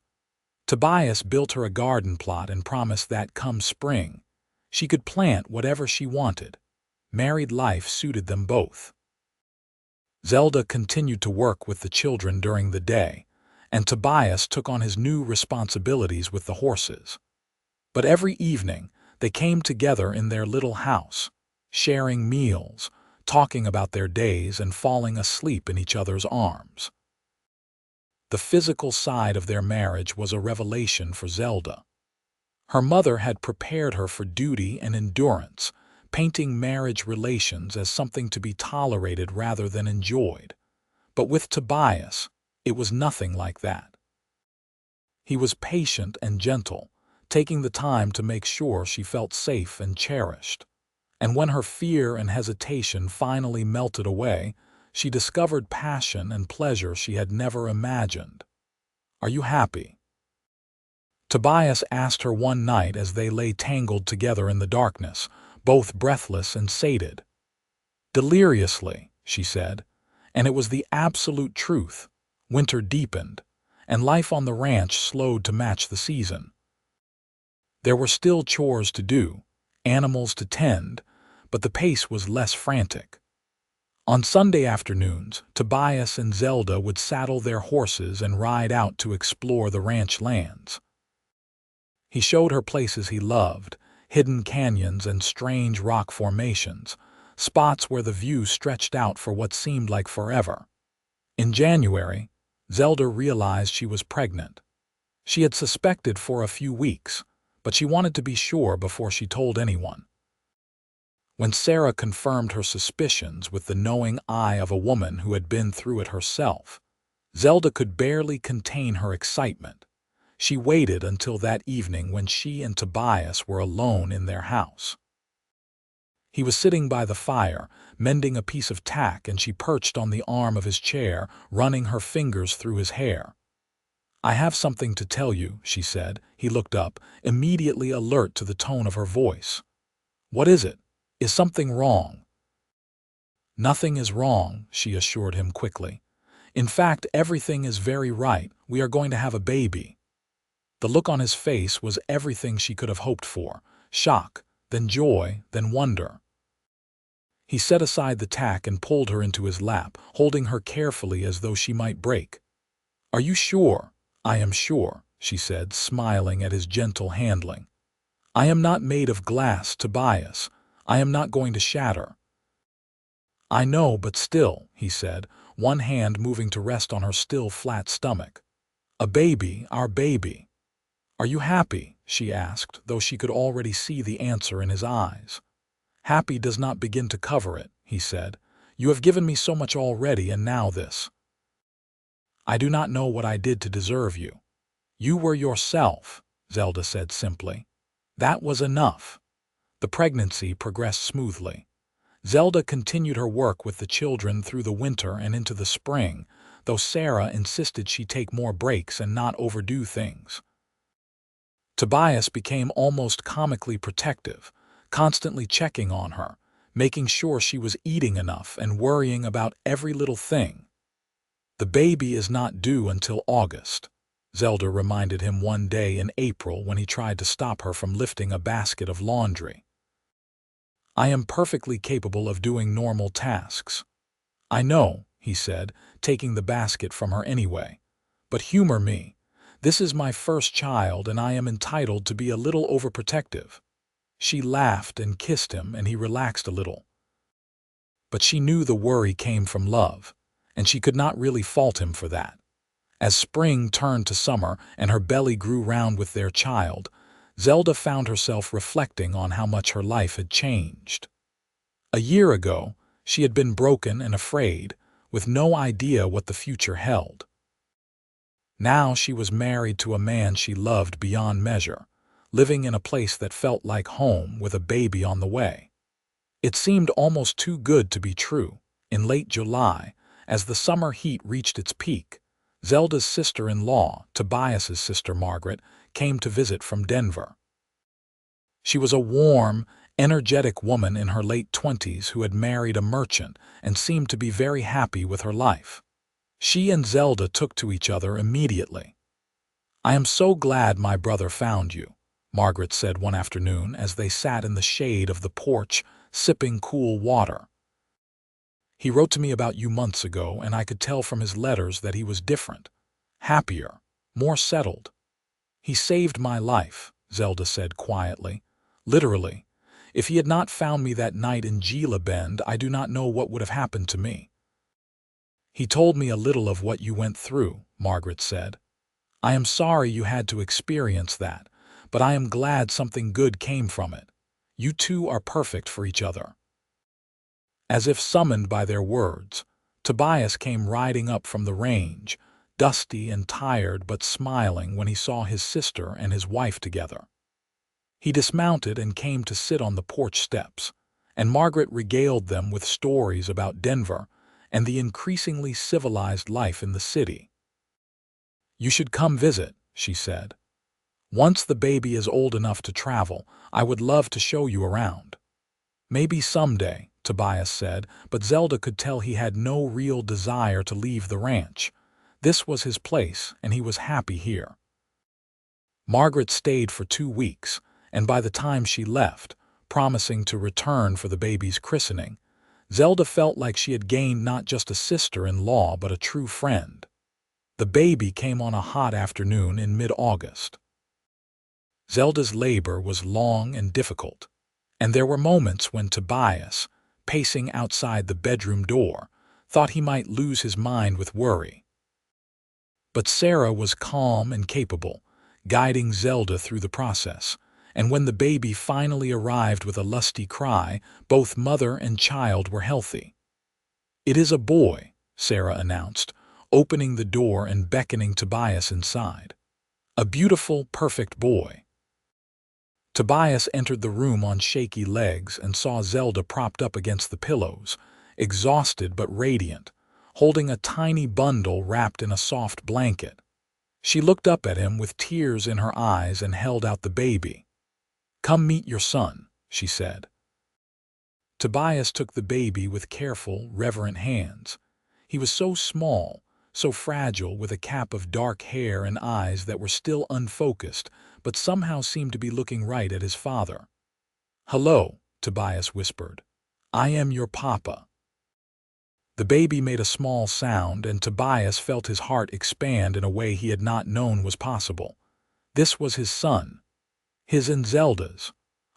Tobias built her a garden plot and promised that, come spring, she could plant whatever she wanted. Married life suited them both. Zelda continued to work with the children during the day, and Tobias took on his new responsibilities with the horses. But every evening, they came together in their little house, sharing meals, talking about their days, and falling asleep in each other's arms. The physical side of their marriage was a revelation for Zelda. Her mother had prepared her for duty and endurance, painting marriage relations as something to be tolerated rather than enjoyed. But with Tobias, it was nothing like that. He was patient and gentle, taking the time to make sure she felt safe and cherished. And when her fear and hesitation finally melted away, she discovered passion and pleasure she had never imagined. "Are you happy?" Tobias asked her one night as they lay tangled together in the darkness, both breathless and sated. "Deliriously," she said, and it was the absolute truth. Winter deepened, and life on the ranch slowed to match the season. There were still chores to do, animals to tend, but the pace was less frantic. On Sunday afternoons, Tobias and Zelda would saddle their horses and ride out to explore the ranch lands. He showed her places he loved, hidden canyons and strange rock formations, spots where the view stretched out for what seemed like forever. In January, Zelda realized she was pregnant. She had suspected for a few weeks, but she wanted to be sure before she told anyone. When Sarah confirmed her suspicions with the knowing eye of a woman who had been through it herself, Zelda could barely contain her excitement. She waited until that evening when she and Tobias were alone in their house. He was sitting by the fire, mending a piece of tack, and she perched on the arm of his chair, running her fingers through his hair. "I have something to tell you," she said. He looked up, immediately alert to the tone of her voice. "What is it? Is something wrong?" "Nothing is wrong," she assured him quickly. "In fact, everything is very right. We are going to have a baby." The look on his face was everything she could have hoped for: shock, then joy, then wonder. He set aside the tack and pulled her into his lap, holding her carefully as though she might break. "Are you sure?" "I am sure," she said, smiling at his gentle handling. "I am not made of glass, Tobias. I am not going to shatter." "I know, but still," he said, one hand moving to rest on her still flat stomach. "A baby, our baby." "Are you happy?" she asked, though she could already see the answer in his eyes. "Happy does not begin to cover it," he said. "You have given me so much already, and now this." "I do not know what I did to deserve you." "You were yourself," Zelda said simply. That was enough. The pregnancy progressed smoothly. Zelda continued her work with the children through the winter and into the spring, though Sarah insisted she take more breaks and not overdo things. Tobias became almost comically protective, constantly checking on her, making sure she was eating enough and worrying about every little thing. "The baby is not due until August," Zelda reminded him one day in April when he tried to stop her from lifting a basket of laundry. "I am perfectly capable of doing normal tasks." "I know," he said, taking the basket from her anyway. "But humor me. This is my first child, and I am entitled to be a little overprotective." She laughed and kissed him, and he relaxed a little. But she knew the worry came from love, and she could not really fault him for that. As spring turned to summer and her belly grew round with their child, Zelda found herself reflecting on how much her life had changed. A year ago, she had been broken and afraid, with no idea what the future held. Now she was married to a man she loved beyond measure, living in a place that felt like home with a baby on the way. It seemed almost too good to be true. In late July, as the summer heat reached its peak, Zelda's sister-in-law, Tobias's sister Margaret, came to visit from Denver. She was a warm, energetic woman in her late 20s who had married a merchant and seemed to be very happy with her life. She and Zelda took to each other immediately. "I am so glad my brother found you," Margaret said one afternoon as they sat in the shade of the porch, sipping cool water. "He wrote to me about you months ago, and I could tell from his letters that he was different, happier, more settled. He saved my life," Zelda said quietly. "Literally. If he had not found me that night in Gila Bend, I do not know what would have happened to me." "He told me a little of what you went through," Margaret said. "I am sorry you had to experience that, but I am glad something good came from it. You two are perfect for each other." As if summoned by their words, Tobias came riding up from the range, dusty and tired but smiling when he saw his sister and his wife together. He dismounted and came to sit on the porch steps, and Margaret regaled them with stories about Denver and the increasingly civilized life in the city. "You should come visit," she said. "Once the baby is old enough to travel, I would love to show you around." "Maybe someday," Tobias said, but Zelda could tell he had no real desire to leave the ranch. This was his place, and he was happy here. Margaret stayed for 2 weeks, and by the time she left, promising to return for the baby's christening, Zelda felt like she had gained not just a sister-in-law but a true friend. The baby came on a hot afternoon in mid-August. Zelda's labor was long and difficult, and there were moments when Tobias, pacing outside the bedroom door, thought he might lose his mind with worry. But Sarah was calm and capable, guiding Zelda through the process, and when the baby finally arrived with a lusty cry, both mother and child were healthy. "It is a boy," Sarah announced, opening the door and beckoning Tobias inside. "A beautiful, perfect boy." Tobias entered the room on shaky legs and saw Zelda propped up against the pillows, exhausted but radiant, holding a tiny bundle wrapped in a soft blanket. She looked up at him with tears in her eyes and held out the baby. "Come meet your son," she said. Tobias took the baby with careful, reverent hands. He was so small, so fragile, with a cap of dark hair and eyes that were still unfocused, but somehow seemed to be looking right at his father. "Hello," Tobias whispered. "I am your papa." The baby made a small sound, and Tobias felt his heart expand in a way he had not known was possible. This was his son, his and Zelda's,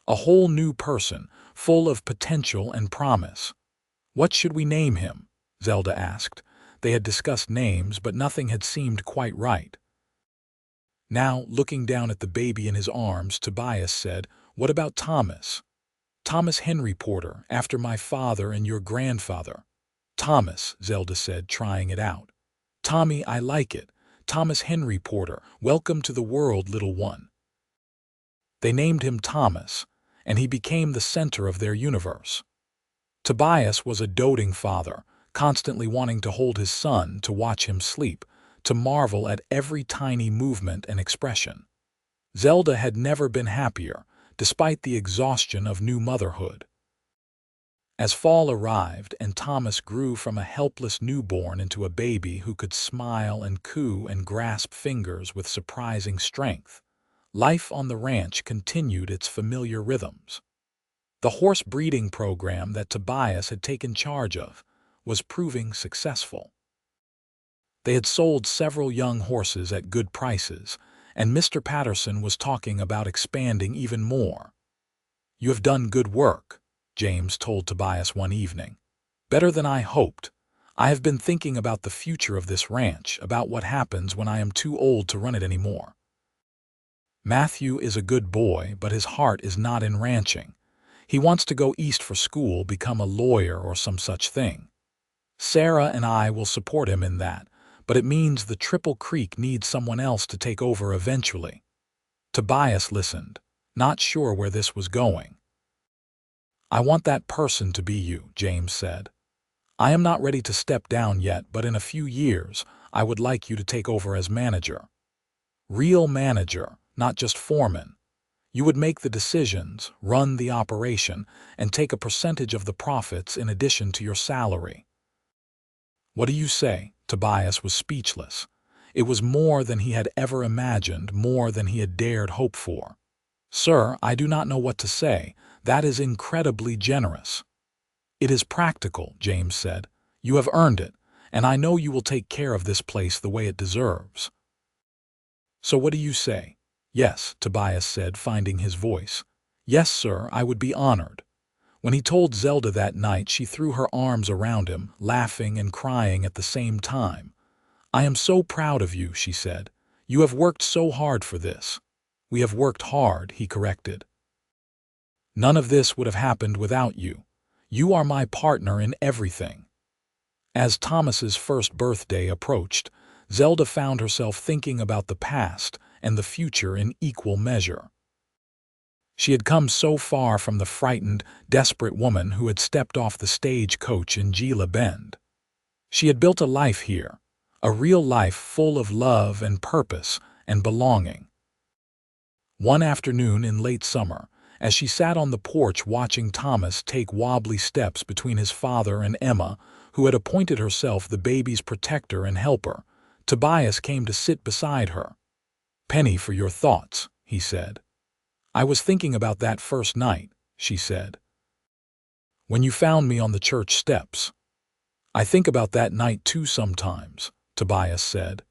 a whole new person, full of potential and promise. "What should we name him?" Zelda asked. They had discussed names, but nothing had seemed quite right. Now, looking down at the baby in his arms, Tobias said, "What about Thomas?" "Thomas Henry Porter, after my father and your grandfather." "Thomas," Zelda said, trying it out. "Tommy, I like it. Thomas Henry Porter, welcome to the world, little one." They named him Thomas, and he became the center of their universe. Tobias was a doting father, constantly wanting to hold his son, to watch him sleep, to marvel at every tiny movement and expression. Zelda had never been happier, despite the exhaustion of new motherhood. As fall arrived and Thomas grew from a helpless newborn into a baby who could smile and coo and grasp fingers with surprising strength, life on the ranch continued its familiar rhythms. The horse breeding program that Tobias had taken charge of was proving successful. They had sold several young horses at good prices, and Mr. Patterson was talking about expanding even more. "You have done good work," James told Tobias one evening. "Better than I hoped. I have been thinking about the future of this ranch, about what happens when I am too old to run it anymore. Matthew is a good boy, but his heart is not in ranching. He wants to go east for school, become a lawyer or some such thing. Sarah and I will support him in that, but it means the Triple Creek needs someone else to take over eventually." Tobias listened, not sure where this was going. "I want that person to be you," James said. "I am not ready to step down yet, but in a few years, I would like you to take over as manager. Real manager, not just foreman. You would make the decisions, run the operation, and take a percentage of the profits in addition to your salary. What do you say? Tobias was speechless. It was more than he had ever imagined, more than he had dared hope for. Sir, I do not know what to say. That is incredibly generous. It is practical, James said. You have earned it, and I know you will take care of this place the way it deserves. So what do you say? Yes, Tobias said, finding his voice. Yes, sir, I would be honored. When he told Zelda that night, she threw her arms around him, laughing and crying at the same time. I am so proud of you, she said. You have worked so hard for this. We have worked hard, he corrected. None of this would have happened without you. You are my partner in everything. As Thomas's first birthday approached, Zelda found herself thinking about the past and the future in equal measure. She had come so far from the frightened, desperate woman who had stepped off the stagecoach in Gila Bend. She had built a life here, a real life full of love and purpose and belonging. One afternoon in late summer, as she sat on the porch watching Thomas take wobbly steps between his father and Emma, who had appointed herself the baby's protector and helper, Tobias came to sit beside her. "Penny for your thoughts," he said. "I was thinking about that first night," she said. "When you found me on the church steps." "I think about that night too sometimes," Tobias said.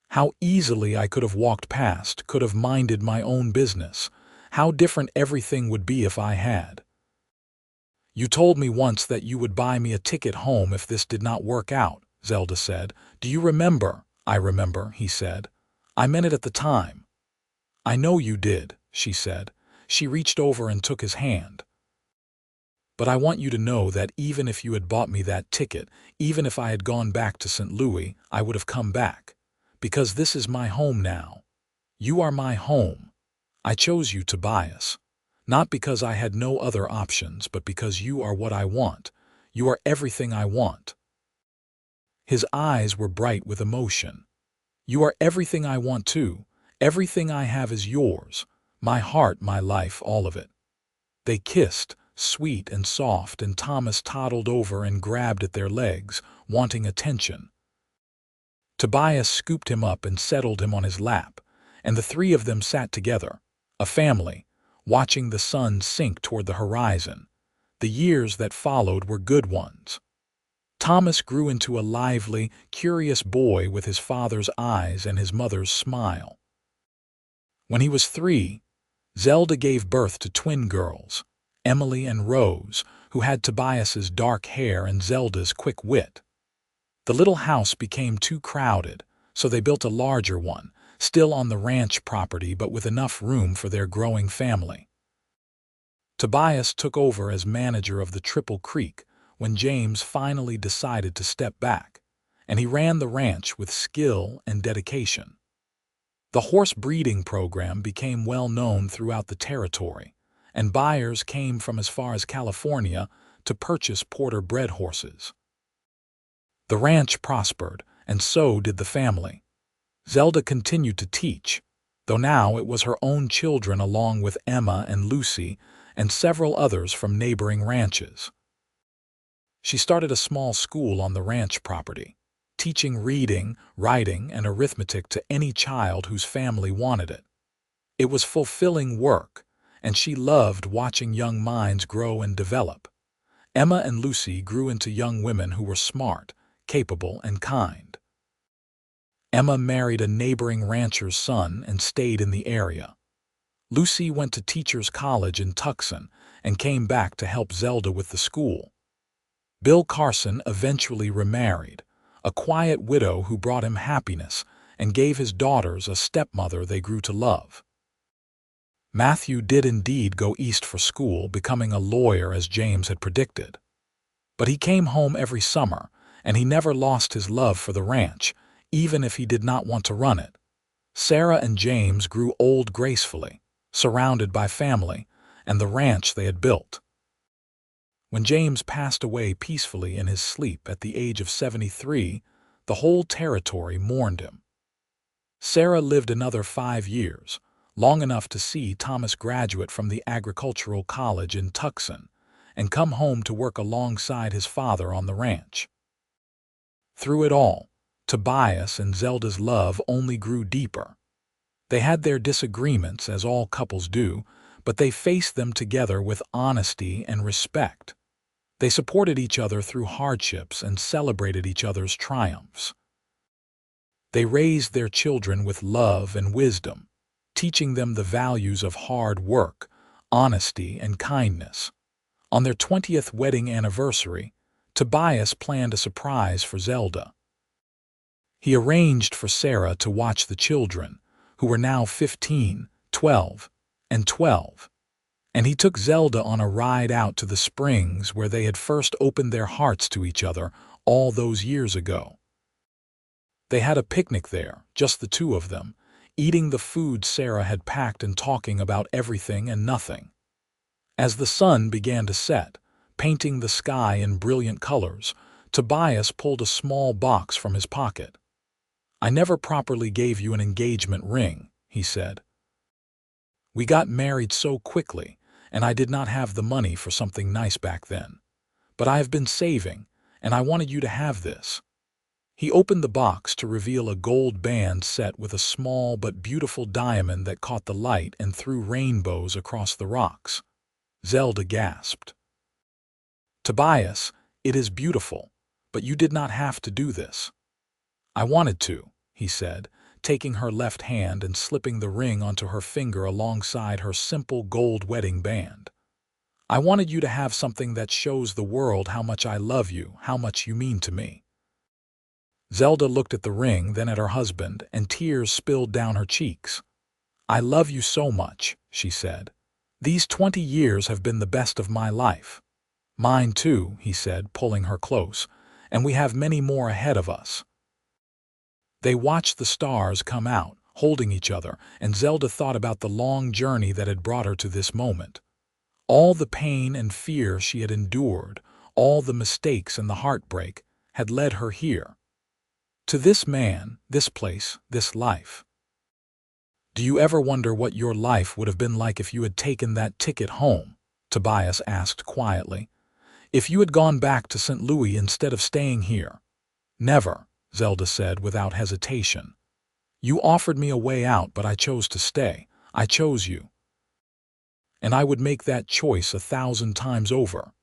"How easily I could have walked past, could have minded my own business. How different everything would be if I had. You told me once that you would buy me a ticket home if this did not work out," Zelda said. "Do you remember?" "I remember," he said. "I meant it at the time." "I know you did," she said. She reached over and took his hand. "But I want you to know that even if you had bought me that ticket, even if I had gone back to St. Louis, I would have come back. Because this is my home now. You are my home. I chose you, Tobias. Not because I had no other options, but because you are what I want. You are everything I want." His eyes were bright with emotion. "You are everything I want too. Everything I have is yours. My heart, my life, all of it." They kissed, sweet and soft, and Thomas toddled over and grabbed at their legs, wanting attention. Tobias scooped him up and settled him on his lap, and the three of them sat together, a family, watching the sun sink toward the horizon. The years that followed were good ones. Thomas grew into a lively, curious boy with his father's eyes and his mother's smile. When he was 3, Zelda gave birth to twin girls, Emily and Rose, who had Tobias's dark hair and Zelda's quick wit. The little house became too crowded, so they built a larger one, still on the ranch property but with enough room for their growing family. Tobias took over as manager of the Triple Creek when James finally decided to step back, and he ran the ranch with skill and dedication. The horse breeding program became well known throughout the territory, and buyers came from as far as California to purchase Porter bred horses. The ranch prospered, and so did the family. Zelda continued to teach, though now it was her own children along with Emma and Lucy and several others from neighboring ranches. She started a small school on the ranch property, teaching reading, writing, and arithmetic to any child whose family wanted it. It was fulfilling work, and she loved watching young minds grow and develop. Emma and Lucy grew into young women who were smart, capable, and kind. Emma married a neighboring rancher's son and stayed in the area. Lucy went to Teachers College in Tucson and came back to help Zelda with the school. Bill Carson eventually remarried, a quiet widow who brought him happiness and gave his daughters a stepmother they grew to love. Matthew did indeed go east for school, becoming a lawyer as James had predicted. But he came home every summer, and he never lost his love for the ranch, even if he did not want to run it. Sarah and James grew old gracefully, surrounded by family and the ranch they had built. When James passed away peacefully in his sleep at the age of 73, the whole territory mourned him. Sarah lived another 5 years, long enough to see Thomas graduate from the agricultural college in Tucson and come home to work alongside his father on the ranch. Through it all, Tobias and Zelda's love only grew deeper. They had their disagreements, as all couples do, but they faced them together with honesty and respect. They supported each other through hardships and celebrated each other's triumphs. They raised their children with love and wisdom, teaching them the values of hard work, honesty, and kindness. On their 20th wedding anniversary, Tobias planned a surprise for Zelda. He arranged for Sarah to watch the children, who were now 15, 12, and 12, and he took Zelda on a ride out to the springs where they had first opened their hearts to each other all those years ago. They had a picnic there, just the two of them, eating the food Sarah had packed and talking about everything and nothing. As the sun began to set, painting the sky in brilliant colors, Tobias pulled a small box from his pocket. "I never properly gave you an engagement ring," he said. "We got married so quickly, and I did not have the money for something nice back then. But I have been saving, and I wanted you to have this." He opened the box to reveal a gold band set with a small but beautiful diamond that caught the light and threw rainbows across the rocks. Zelda gasped. "Tobias, it is beautiful, but you did not have to do this." "I wanted to," he said, taking her left hand and slipping the ring onto her finger alongside her simple gold wedding band. "I wanted you to have something that shows the world how much I love you, how much you mean to me." Zelda looked at the ring, then at her husband, and tears spilled down her cheeks. "I love you so much," she said. "These 20 years have been the best of my life." "Mine too," he said, pulling her close, "and we have many more ahead of us." They watched the stars come out, holding each other, and Zelda thought about the long journey that had brought her to this moment. All the pain and fear she had endured, all the mistakes and the heartbreak, had led her here. To this man, this place, this life. "Do you ever wonder what your life would have been like if you had taken that ticket home?" Tobias asked quietly. "If you had gone back to St. Louis instead of staying here?" "Never," Zelda said without hesitation. "You offered me a way out, but I chose to stay. I chose you. And I would make that choice 1,000 times over."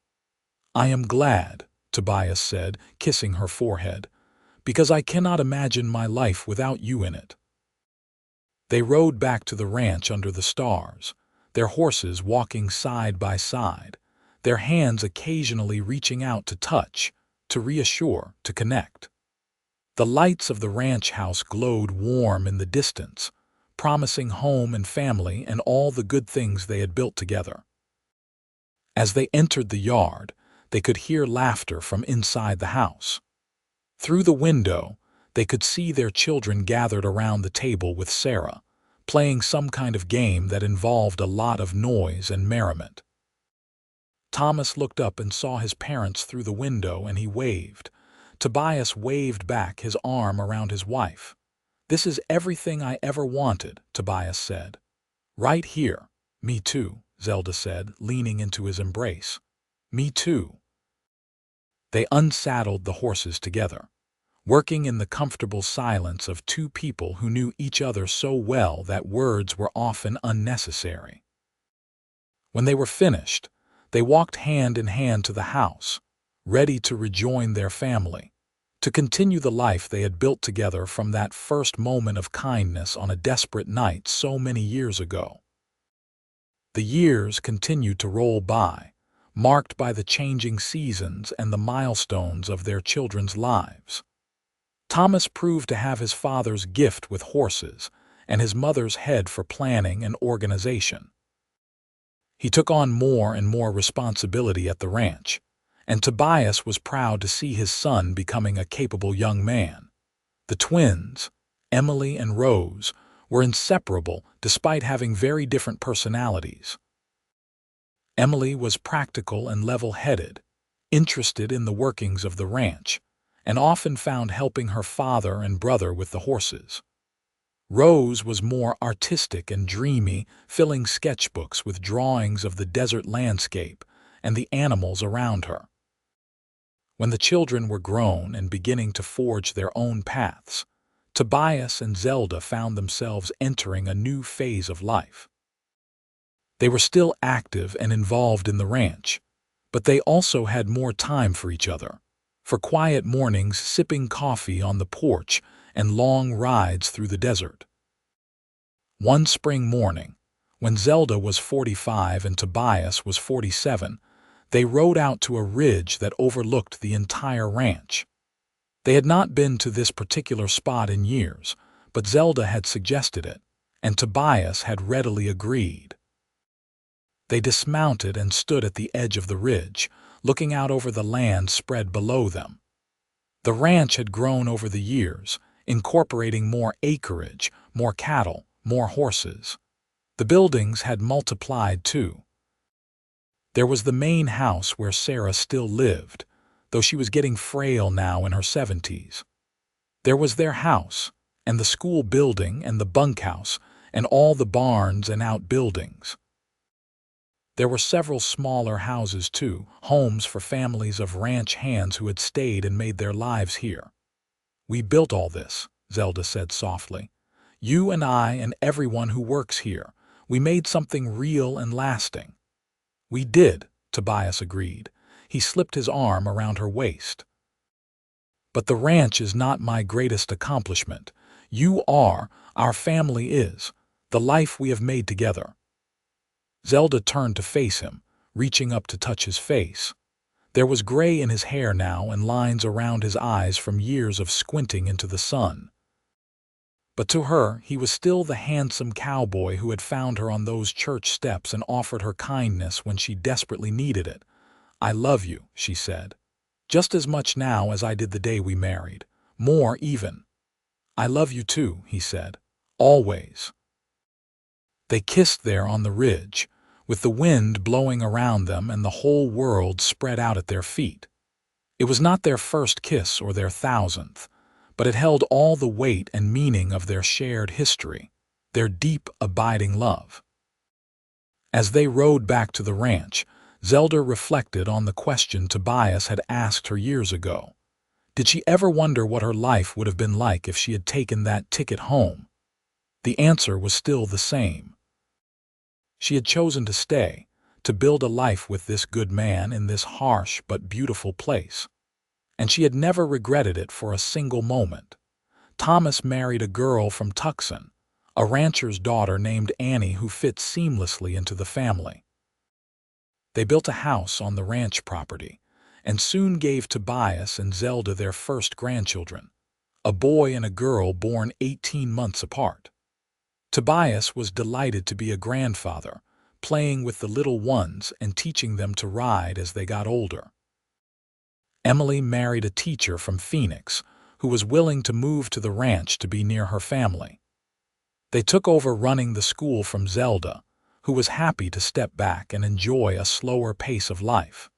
"I am glad," Tobias said, kissing her forehead, "because I cannot imagine my life without you in it." They rode back to the ranch under the stars, their horses walking side by side, their hands occasionally reaching out to touch, to reassure, to connect. The lights of the ranch house glowed warm in the distance, promising home and family and all the good things they had built together. As they entered the yard, they could hear laughter from inside the house. Through the window, they could see their children gathered around the table with Sarah, playing some kind of game that involved a lot of noise and merriment. Thomas looked up and saw his parents through the window, and he waved. Tobias waved back, his arm around his wife. "This is everything I ever wanted," Tobias said. "Right here." "Me too," Zelda said, leaning into his embrace. "Me too." They unsaddled the horses together, working in the comfortable silence of two people who knew each other so well that words were often unnecessary. When they were finished, they walked hand in hand to the house, ready to rejoin their family, to continue the life they had built together from that first moment of kindness on a desperate night so many years ago. The years continued to roll by, marked by the changing seasons and the milestones of their children's lives. Thomas proved to have his father's gift with horses and his mother's head for planning and organization. He took on more and more responsibility at the ranch, and Tobias was proud to see his son becoming a capable young man. The twins, Emily and Rose, were inseparable despite having very different personalities. Emily was practical and level-headed, interested in the workings of the ranch, and often found helping her father and brother with the horses. Rose was more artistic and dreamy, filling sketchbooks with drawings of the desert landscape and the animals around her. When the children were grown and beginning to forge their own paths, Tobias and Zelda found themselves entering a new phase of life. They were still active and involved in the ranch, but they also had more time for each other, for quiet mornings sipping coffee on the porch and long rides through the desert. One spring morning, when Zelda was 45 and Tobias was 47, they rode out to a ridge that overlooked the entire ranch. They had not been to this particular spot in years, but Zelda had suggested it, and Tobias had readily agreed. They dismounted and stood at the edge of the ridge, looking out over the land spread below them. The ranch had grown over the years, incorporating more acreage, more cattle, more horses. The buildings had multiplied too. There was the main house where Sarah still lived, though she was getting frail now in her 70s. There was their house, and the school building and the bunkhouse, and all the barns and outbuildings. There were several smaller houses too, homes for families of ranch hands who had stayed and made their lives here. "We built all this," Zelda said softly. "You and I and everyone who works here. We made something real and lasting." "We did," Tobias agreed. He slipped his arm around her waist. "But the ranch is not my greatest accomplishment. You are, our family is, the life we have made together." Zelda turned to face him, reaching up to touch his face. There was gray in his hair now and lines around his eyes from years of squinting into the sun. But to her, he was still the handsome cowboy who had found her on those church steps and offered her kindness when she desperately needed it. "I love you," she said. "Just as much now as I did the day we married. More even." "I love you too," he said. "Always." They kissed there on the ridge, with the wind blowing around them and the whole world spread out at their feet. It was not their first kiss or their 1000th, but it held all the weight and meaning of their shared history, their deep, abiding love. As they rode back to the ranch, Zelda reflected on the question Tobias had asked her years ago. Did she ever wonder what her life would have been like if she had taken that ticket home? The answer was still the same. She had chosen to stay, to build a life with this good man in this harsh but beautiful place. And she had never regretted it for a single moment. Thomas married a girl from Tucson, a rancher's daughter named Annie who fit seamlessly into the family. They built a house on the ranch property, and soon gave Tobias and Zelda their first grandchildren, a boy and a girl born 18 months apart. Tobias was delighted to be a grandfather, playing with the little ones and teaching them to ride as they got older. Emily married a teacher from Phoenix who was willing to move to the ranch to be near her family. They took over running the school from Zelda, who was happy to step back and enjoy a slower pace of life.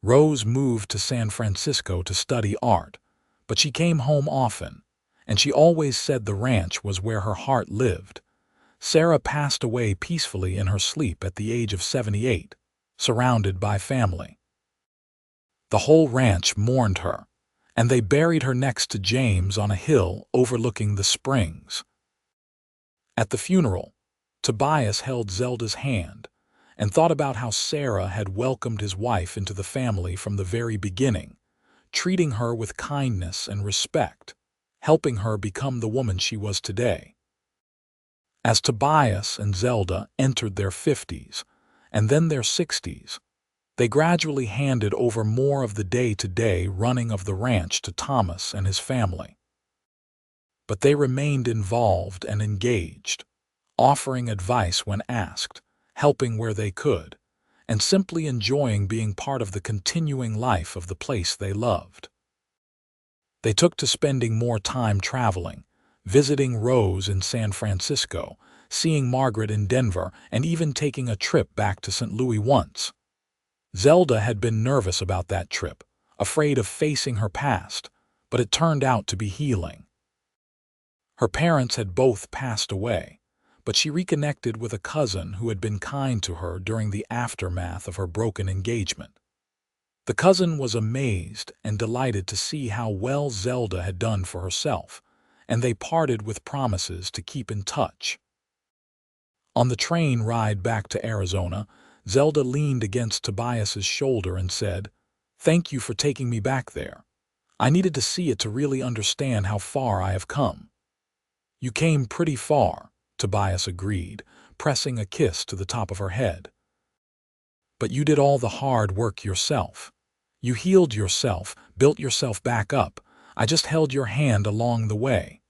Rose moved to San Francisco to study art, but she came home often, and she always said the ranch was where her heart lived. Sarah passed away peacefully in her sleep at the age of 78, surrounded by family. The whole ranch mourned her, and they buried her next to James on a hill overlooking the springs. At the funeral, Tobias held Zelda's hand and thought about how Sarah had welcomed his wife into the family from the very beginning, treating her with kindness and respect, helping her become the woman she was today. As Tobias and Zelda entered their 50s and then their 60s, they gradually handed over more of the day-to-day running of the ranch to Thomas and his family. But they remained involved and engaged, offering advice when asked, helping where they could, and simply enjoying being part of the continuing life of the place they loved. They took to spending more time traveling, visiting Rose in San Francisco, seeing Margaret in Denver, and even taking a trip back to St. Louis once. Zelda had been nervous about that trip, afraid of facing her past, but it turned out to be healing. Her parents had both passed away, but she reconnected with a cousin who had been kind to her during the aftermath of her broken engagement. The cousin was amazed and delighted to see how well Zelda had done for herself, and they parted with promises to keep in touch. On the train ride back to Arizona, Zelda leaned against Tobias's shoulder and said, "Thank you for taking me back there. I needed to see it to really understand how far I have come." "You came pretty far," Tobias agreed, pressing a kiss to the top of her head. "But you did all the hard work yourself. You healed yourself, built yourself back up. I just held your hand along the way."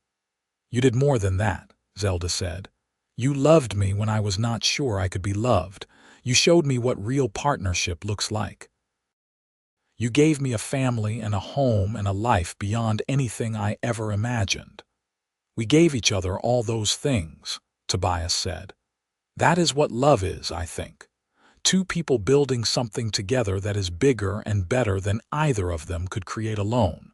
"You did more than that," Zelda said. "You loved me when I was not sure I could be loved. You showed me what real partnership looks like. You gave me a family and a home and a life beyond anything I ever imagined." "We gave each other all those things," Tobias said. "That is what love is, I think. Two people building something together that is bigger and better than either of them could create alone."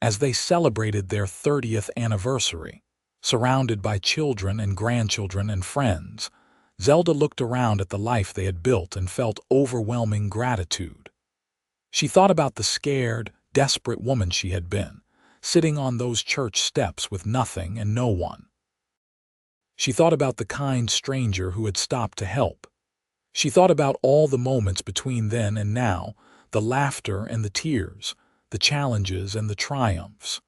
As they celebrated their 30th anniversary, surrounded by children and grandchildren and friends, Zelda looked around at the life they had built and felt overwhelming gratitude. She thought about the scared, desperate woman she had been, sitting on those church steps with nothing and no one. She thought about the kind stranger who had stopped to help. She thought about all the moments between then and now, the laughter and the tears, the challenges and the triumphs.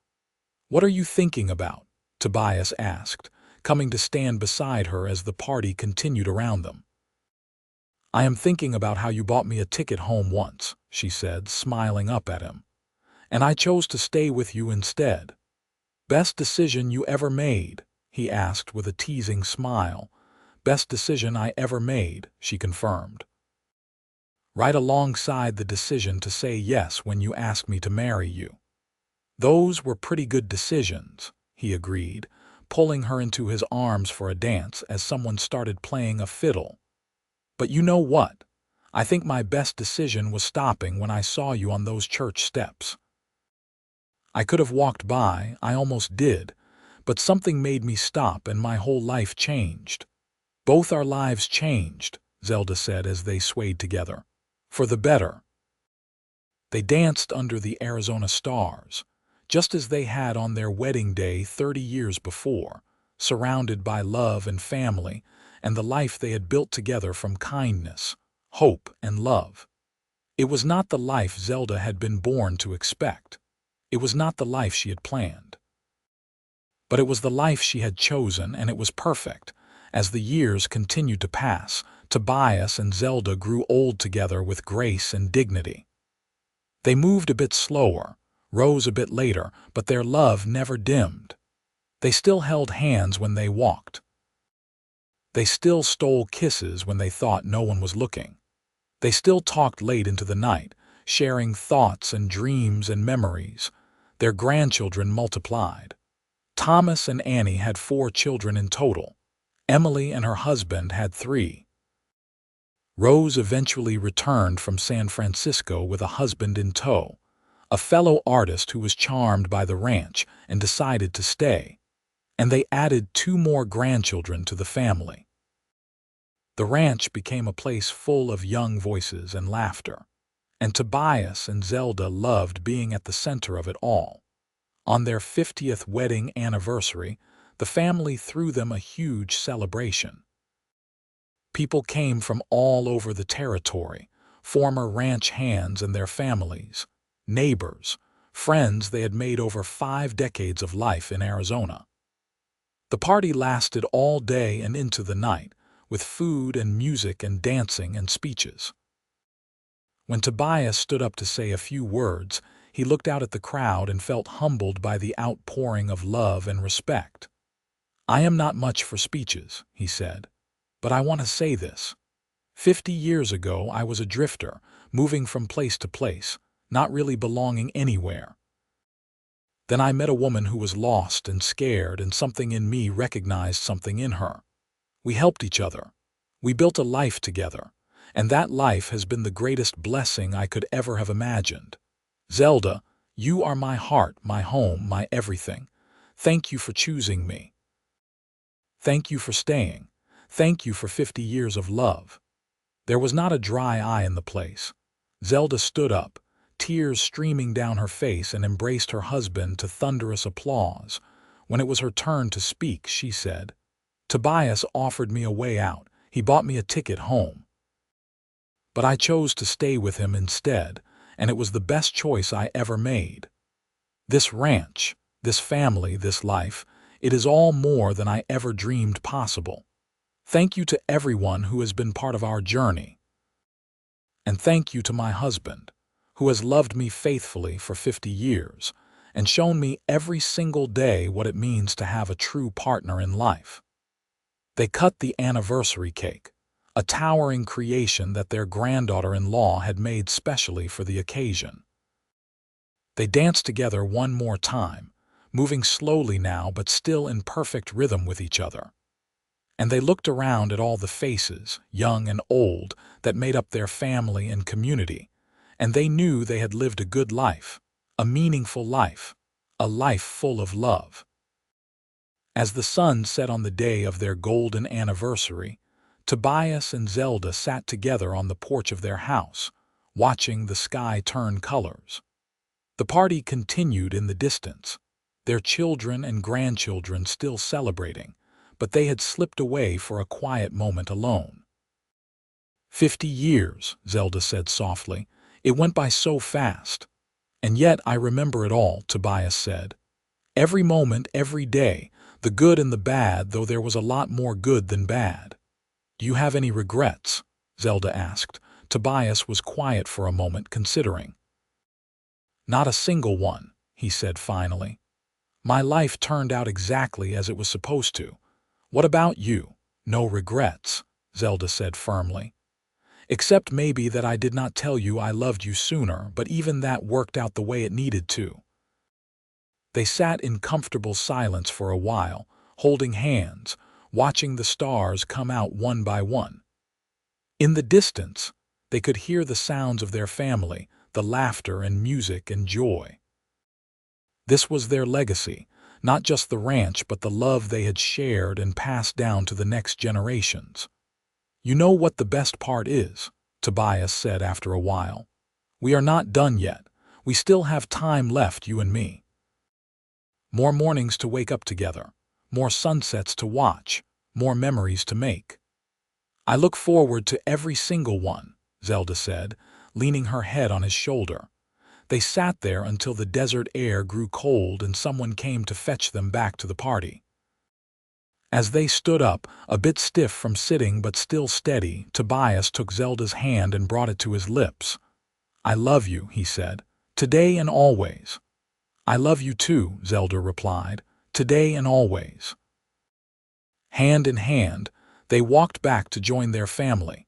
"What are you thinking about?" Tobias asked, coming to stand beside her as the party continued around them. "I am thinking about how you bought me a ticket home once," she said, smiling up at him. "And I chose to stay with you instead." "Best decision you ever made?" he asked with a teasing smile. "Best decision I ever made," she confirmed. "Right alongside the decision to say yes when you asked me to marry you." "Those were pretty good decisions," he agreed, pulling her into his arms for a dance as someone started playing a fiddle. "But you know what? I think my best decision was stopping when I saw you on those church steps. I could have walked by, I almost did, but something made me stop and my whole life changed." "Both our lives changed," Zelda said as they swayed together. "For the better." They danced under the Arizona stars, just as they had on their wedding day 30 years before, surrounded by love and family and the life they had built together from kindness, hope, and love. It was not the life Zelda had been born to expect. It was not the life she had planned. But it was the life she had chosen, and it was perfect. As the years continued to pass, Tobias and Zelda grew old together with grace and dignity. They moved a bit slower, rose a bit later, but their love never dimmed. They still held hands when they walked. They still stole kisses when they thought no one was looking. They still talked late into the night, sharing thoughts and dreams and memories. Their grandchildren multiplied. Thomas and Annie had 4 children in total. Emily and her husband had 3. Rose eventually returned from San Francisco with a husband in tow, a fellow artist who was charmed by the ranch and decided to stay. And they added 2 more grandchildren to the family. The ranch became a place full of young voices and laughter, and Tobias and Zelda loved being at the center of it all. On their 50th wedding anniversary, the family threw them a huge celebration. People came from all over the territory, former ranch hands and their families, neighbors, friends they had made over 5 decades of life in Arizona. The party lasted all day and into the night, with food and music and dancing and speeches. When Tobias stood up to say a few words, he looked out at the crowd and felt humbled by the outpouring of love and respect. "I am not much for speeches," he said, "but I want to say this. 50 years ago I was a drifter, moving from place to place, not really belonging anywhere. Then I met a woman who was lost and scared, and something in me recognized something in her. We helped each other. We built a life together, and that life has been the greatest blessing I could ever have imagined. Zelda, you are my heart, my home, my everything. Thank you for choosing me. Thank you for staying. Thank you for 50 years of love. There was not a dry eye in the place. Zelda stood up, tears streaming down her face, and embraced her husband to thunderous applause. When it was her turn to speak, she said, "Tobias offered me a way out. He bought me a ticket home. But I chose to stay with him instead, and it was the best choice I ever made. This ranch, this family, this life, it is all more than I ever dreamed possible. Thank you to everyone who has been part of our journey. And thank you to my husband, who has loved me faithfully for 50 years and shown me every single day what it means to have a true partner in life." They cut the anniversary cake, a towering creation that their granddaughter-in-law had made specially for the occasion. They danced together one more time, moving slowly now but still in perfect rhythm with each other. And they looked around at all the faces, young and old, that made up their family and community, and they knew they had lived a good life, a meaningful life, a life full of love. As the sun set on the day of their golden anniversary, Tobias and Zelda sat together on the porch of their house, watching the sky turn colors. The party continued in the distance, their children and grandchildren still celebrating, but they had slipped away for a quiet moment alone. 50 years, Zelda said softly. It went by so fast. And yet I remember it all, Tobias said. Every moment, every day, the good and the bad, though there was a lot more good than bad. Do you have any regrets? Zelda asked. Tobias was quiet for a moment, considering. Not a single one, he said finally. My life turned out exactly as it was supposed to. What about you? No regrets, Zelda said firmly. Except maybe that I did not tell you I loved you sooner, but even that worked out the way it needed to. They sat in comfortable silence for a while, holding hands, watching the stars come out one by one. In the distance, they could hear the sounds of their family, the laughter and music and joy. This was their legacy, not just the ranch but the love they had shared and passed down to the next generations. You know what the best part is, Tobias said after a while. We are not done yet. We still have time left, you and me. More mornings to wake up together, more sunsets to watch, more memories to make. I look forward to every single one, Zelda said, leaning her head on his shoulder. They sat there until the desert air grew cold and someone came to fetch them back to the party. As they stood up, a bit stiff from sitting but still steady, Tobias took Zelda's hand and brought it to his lips. I love you, he said, today and always. I love you too, Zelda replied, today and always. Hand in hand, they walked back to join their family,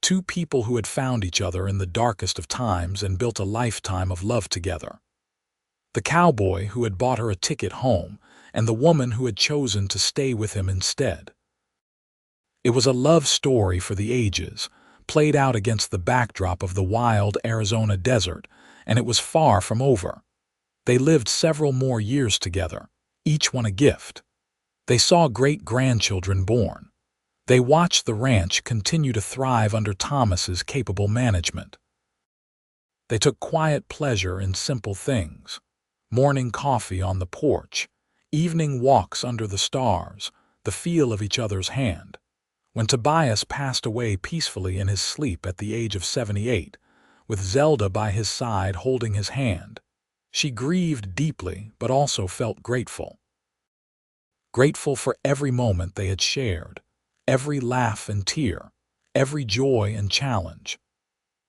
two people who had found each other in the darkest of times and built a lifetime of love together. The cowboy who had bought her a ticket home, and the woman who had chosen to stay with him instead. It was a love story for the ages, played out against the backdrop of the wild Arizona desert, and it was far from over. They lived several more years together, each one a gift. They saw great-grandchildren born. They watched the ranch continue to thrive under Thomas's capable management. They took quiet pleasure in simple things. Morning coffee on the porch, evening walks under the stars, the feel of each other's hand. When Tobias passed away peacefully in his sleep at the age of 78, with Zelda by his side holding his hand, she grieved deeply but also felt grateful. Grateful for every moment they had shared, every laugh and tear, every joy and challenge.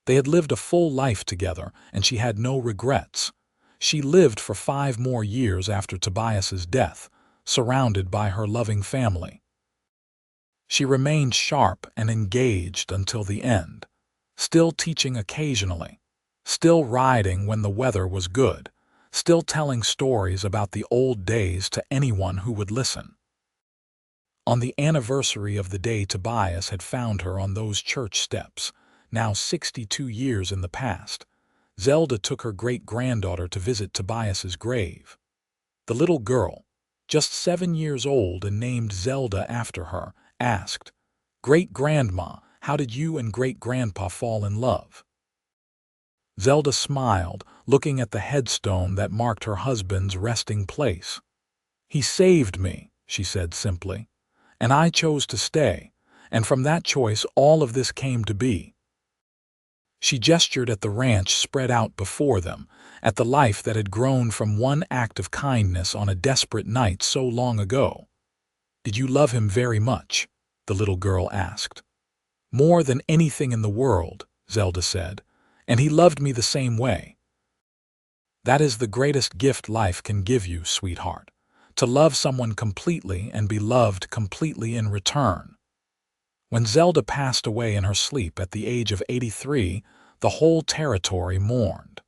They had lived a full life together, and she had no regrets. She lived for 5 more years after Tobias's death, surrounded by her loving family. She remained sharp and engaged until the end, still teaching occasionally, still riding when the weather was good, still telling stories about the old days to anyone who would listen. On the anniversary of the day Tobias had found her on those church steps, now 62 years in the past, Zelda took her great-granddaughter to visit Tobias's grave. The little girl, just 7 years old and named Zelda after her, asked, "Great-grandma, how did you and great-grandpa fall in love?" Zelda smiled, looking at the headstone that marked her husband's resting place. "He saved me," she said simply, "and I chose to stay, and from that choice all of this came to be." She gestured at the ranch spread out before them, at the life that had grown from one act of kindness on a desperate night so long ago. "Did you love him very much?" the little girl asked. "More than anything in the world," Zelda said, "and he loved me the same way." "That is the greatest gift life can give you, sweetheart, to love someone completely and be loved completely in return." When Zelda passed away in her sleep at the age of 83, the whole territory mourned.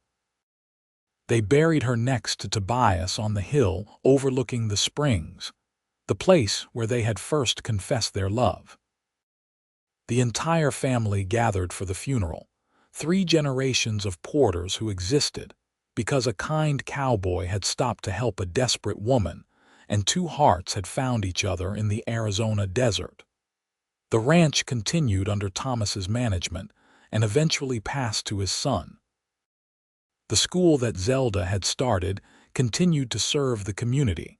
They buried her next to Tobias on the hill overlooking the springs, the place where they had first confessed their love. The entire family gathered for the funeral, 3 generations of Porters who existed because a kind cowboy had stopped to help a desperate woman, and 2 hearts had found each other in the Arizona desert. The ranch continued under Thomas's management and eventually passed to his son. The school that Zelda had started continued to serve the community.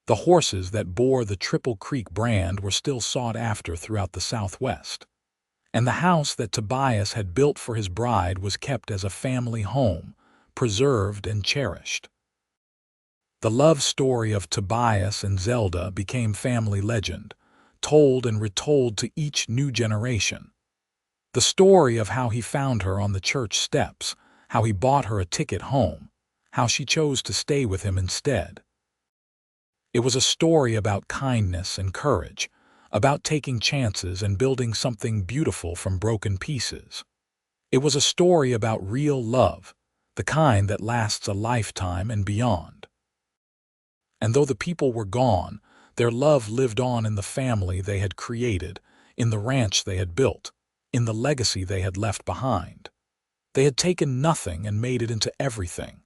The horses that bore the Triple Creek brand were still sought after throughout the Southwest, and the house that Tobias had built for his bride was kept as a family home, preserved and cherished. The love story of Tobias and Zelda became family legend, told and retold to each new generation. The story of how he found her on the church steps, how he bought her a ticket home, how she chose to stay with him instead. It was a story about kindness and courage, about taking chances and building something beautiful from broken pieces. It was a story about real love, the kind that lasts a lifetime and beyond. And though the people were gone, their love lived on in the family they had created, in the ranch they had built, in the legacy they had left behind. They had taken nothing and made it into everything.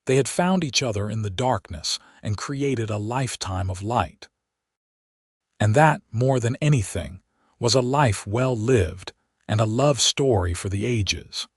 They had found each other in the darkness and created a lifetime of light. And that, more than anything, was a life well lived and a love story for the ages.